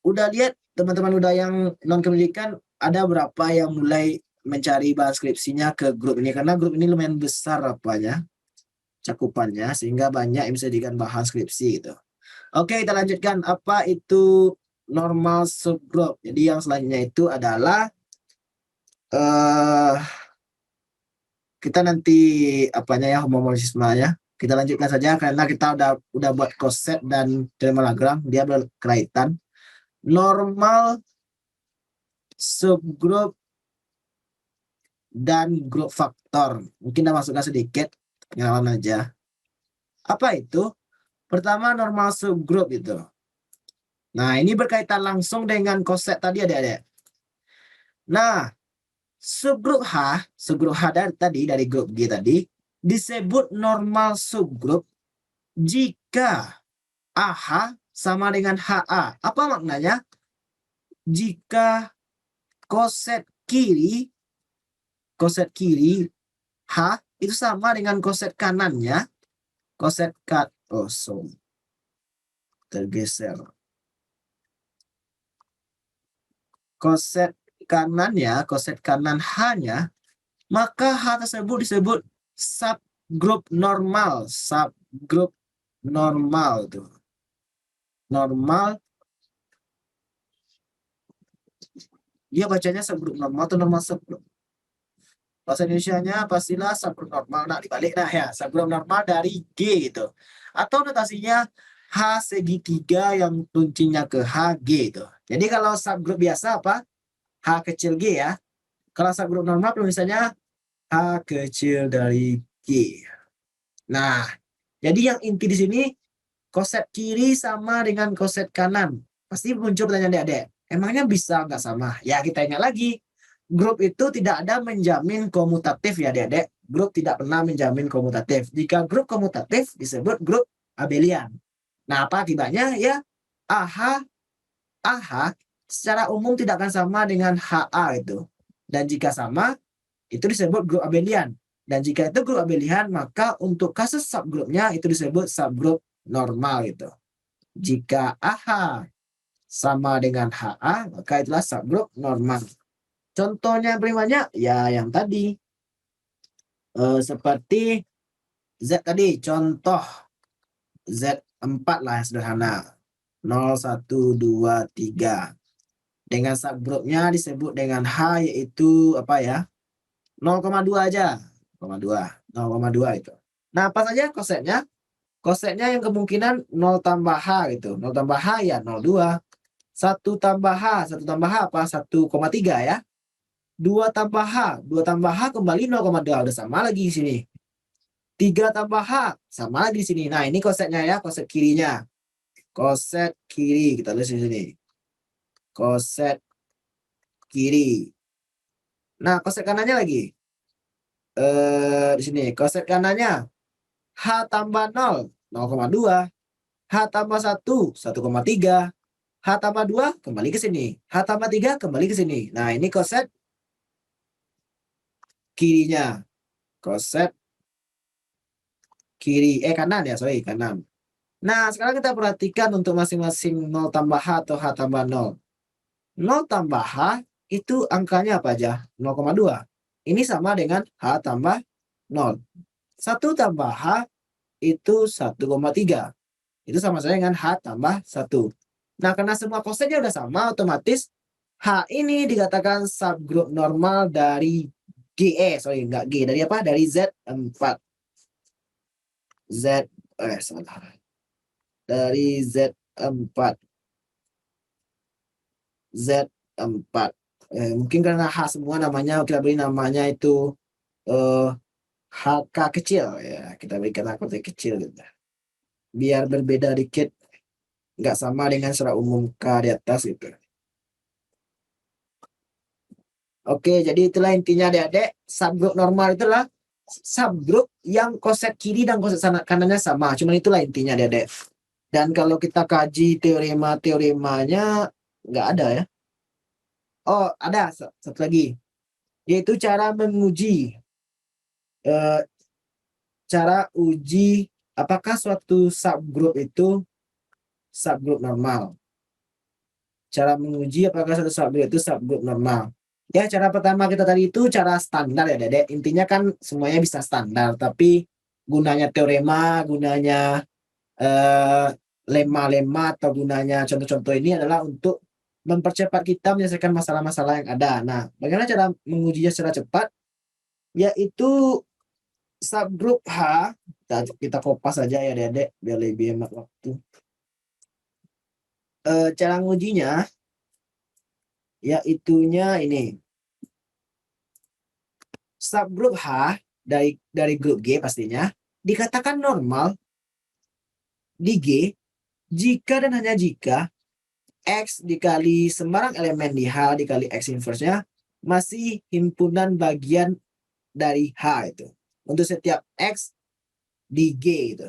udah lihat teman-teman udah yang non kependidikan ada berapa yang mulai mencari bahan skripsinya ke grup ini karena grup ini lumayan besar apanya cakupannya sehingga banyak yang bisa dijadikan bahan skripsi gitu. Oke, kita lanjutkan. Apa itu normal subgroup? Jadi yang selanjutnya itu adalah kita nanti apanya ya homomorfismenya. Kita lanjutkan saja karena kita udah buat konsep dan termologram dia berkaitan. Normal subgroup dan grup faktor. Mungkin kita masukkan sedikit pengenalan aja. Apa itu? Pertama normal subgroup itu. Nah, ini berkaitan langsung dengan konsep tadi adik-adik. Nah, subgrup H dari grup G tadi disebut normal subgrup jika AH sama dengan HA. Apa maknanya? Jika koset kiri H itu sama dengan koset kanannya, tergeser. Koset kanan H-nya, maka H tersebut disebut subgrup normal tuh. Normal dia bacanya subgrup normal atau normal subgrup. Bahasa Indonesianya pastilah subgrup normal. Nah, dibalik ya, subgrup normal dari G gitu. Atau notasinya H segitiga yang kuncinya ke HG itu. Jadi kalau subgrup biasa apa? H kecil G ya. Kalau subgrup normal penulisannya H kecil dari G. Nah, jadi yang inti di sini koset kiri sama dengan koset kanan. Pasti muncul pertanyaan adik-adik. Emangnya bisa nggak sama? Ya kita ingat lagi. Grup itu tidak ada menjamin komutatif ya adik-adik. Grup tidak pernah menjamin komutatif. Jika grup komutatif disebut grup abelian. Nah, apa akibatnya? Ya, AH secara umum tidak akan sama dengan HA itu. Dan jika sama, itu disebut grup abelian. Dan jika itu grup abelian, maka untuk kasus subgrupnya itu disebut subgrup normal gitu. Jika AH sama dengan HA, maka itulah subgrup normal. Contohnya yang paling banyak, ya yang tadi. Seperti Z tadi, contoh Z4 lah yang sederhana. 0, 1, 2, 3. Dengan subgrupnya disebut dengan H yaitu apa ya? 0,2 aja. 0,2 itu. Nah, apa saja konsepnya? Konsepnya yang kemungkinan 0 tambah H gitu. 0 tambah H ya 0,2. 1 tambah H apa? 1,3 ya. 2 tambah H kembali 0,2. Udah sama lagi di sini. 3 tambah H sama lagi di sini. Nah, ini konsepnya ya, konsep kirinya. Konsep kiri kita tulis di sini. Konsep kiri. Nah, konsep kanannya lagi. Di sini konsep kanannya H tambah 0, 0,2. H tambah 1, 1,3. H tambah 2, kembali ke sini. H tambah 3, kembali ke sini. Nah, ini konsep kirinya. Konsep kiri. Kanan ya, kanan. Nah, sekarang kita perhatikan untuk masing-masing 0 tambah H atau H tambah 0. 0 tambah H itu angkanya apa aja? 0,2. Ini sama dengan H tambah 0. 1 tambah H itu 1,3. Itu sama saja dengan H tambah 1. Nah, karena semua konsepnya udah sama, otomatis H ini dikatakan subgrup normal dari G. Dari apa? Dari Z4. salah. Dari Z4. Z4. Mungkin karena H semua namanya, kita beri namanya itu HK kecil ya. Kita berikan HK kecil gitu. Biar berbeda dikit, nggak sama dengan secara umum K di atas gitu. Oke, jadi itulah intinya adik-adik. Subgroup normal itulah subgroup yang koset kiri dan koset kanannya sama. Cuman itulah intinya adik-adik. Dan kalau kita kaji teorema-teoremanya, nggak ada ya. Oh, ada satu lagi. Yaitu cara menguji. Cara uji apakah suatu subgroup itu subgroup normal. Cara menguji apakah suatu subgroup itu subgroup normal. Ya, cara pertama kita tadi itu cara standar ya, Dedek. Intinya kan semuanya bisa standar, tapi gunanya teorema, gunanya lema-lema atau gunanya contoh-contoh ini adalah untuk mempercepat kita menyelesaikan masalah-masalah yang ada. Nah, bagaimana cara mengujinya secara cepat? Yaitu subgroup H, kita kopas saja ya, Dedek, biar lebih hemat waktu. Cara ngujinya yaitunya ini. Subgroup H dari grup G pastinya dikatakan normal di G jika dan hanya jika X dikali sembarang elemen di H dikali X inverse-nya masih himpunan bagian dari H itu. Untuk setiap X di G itu.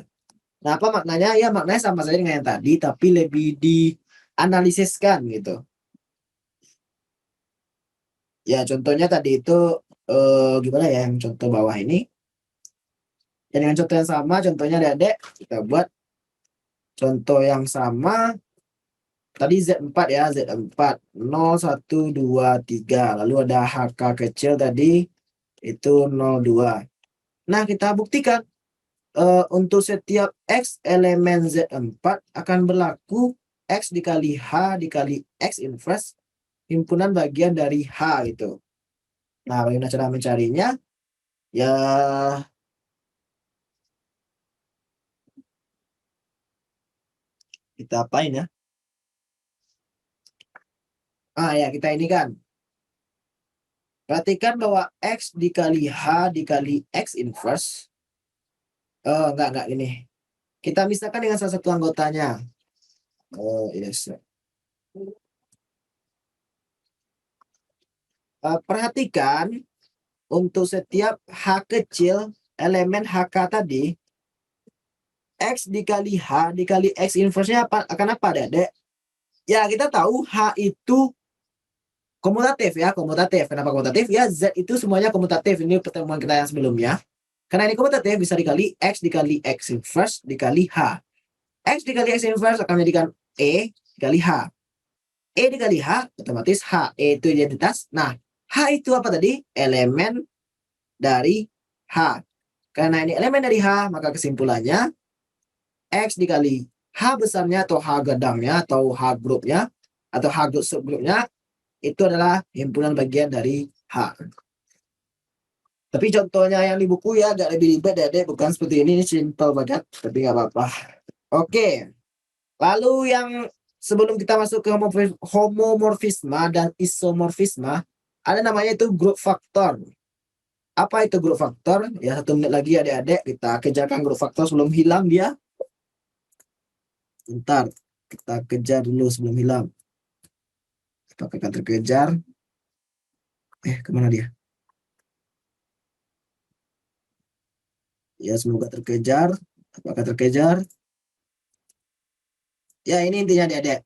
Nah, apa maknanya? Ya, maknanya sama saja dengan yang tadi, tapi lebih dianalisiskan gitu. Ya, contohnya tadi itu gimana ya yang contoh bawah ini. Dan dengan contoh yang sama, contohnya adik-adik, kita buat contoh yang sama. Tadi Z4 ya, Z4 0, 1, 2, 3. Lalu ada HK kecil tadi itu 02. Nah, kita buktikan untuk setiap X elemen Z4 akan berlaku X dikali H dikali X inverse himpunan bagian dari H itu. Nah, bagaimana cara mencarinya? Ya, kita apain ya? Ya, kita ini kan. Perhatikan bahwa X dikali H dikali X inverse. Enggak ini. Kita misalkan dengan salah satu anggotanya. Yes. Perhatikan untuk setiap H kecil elemen HK tadi X dikali H dikali X inverse-nya akan apa, Dek? Ya, kita tahu H itu komutatif ya, komutatif. Kenapa komutatif? Ya, Z itu semuanya komutatif. Ini pertemuan kita yang sebelumnya. Karena ini komutatif bisa dikali X inverse dikali H. X dikali X inverse akan menjadikan E dikali H. E dikali H otomatis H. E itu identitas. Nah, H itu apa tadi? Elemen dari H. Karena ini elemen dari H, maka kesimpulannya X dikali H besarnya atau H gadangnya atau H grupnya atau H grup subgrupnya itu adalah himpunan bagian dari H. Tapi contohnya yang di buku ya agak lebih ribet ya, Dek. Bukan seperti ini simple banget, tapi nggak apa-apa. Oke. Lalu yang sebelum kita masuk ke homomorfisme dan isomorfisme, ada namanya itu grup faktor. Apa itu grup faktor? Ya, 1 menit lagi adik-adik kita kejarkan grup faktor sebelum hilang dia. Bentar, kita kejar dulu sebelum hilang. Apakah akan terkejar? Kemana dia? Ya, semoga terkejar. Apakah terkejar? Ya, ini intinya adik-adik.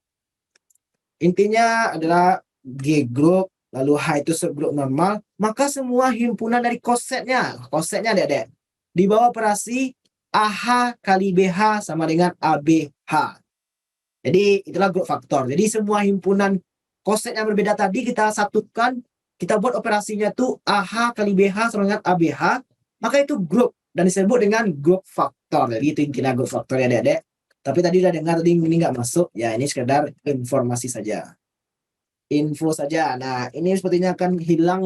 Intinya adalah G group, lalu H itu subgroup normal, maka semua himpunan dari kosetnya adik-adik, di bawah operasi AH kali BH sama dengan ABH. Jadi itulah grup faktor. Jadi semua himpunan koset yang berbeda tadi kita satukan, kita buat operasinya tuh AH kali BH sama dengan ABH, maka itu grup dan disebut dengan grup faktor. Jadi itu intinya grup faktor ya adik-adik. Tapi tadi udah dengar tadi ini nggak masuk, ya ini sekedar informasi saja. Info saja. Nah, ini sepertinya akan hilang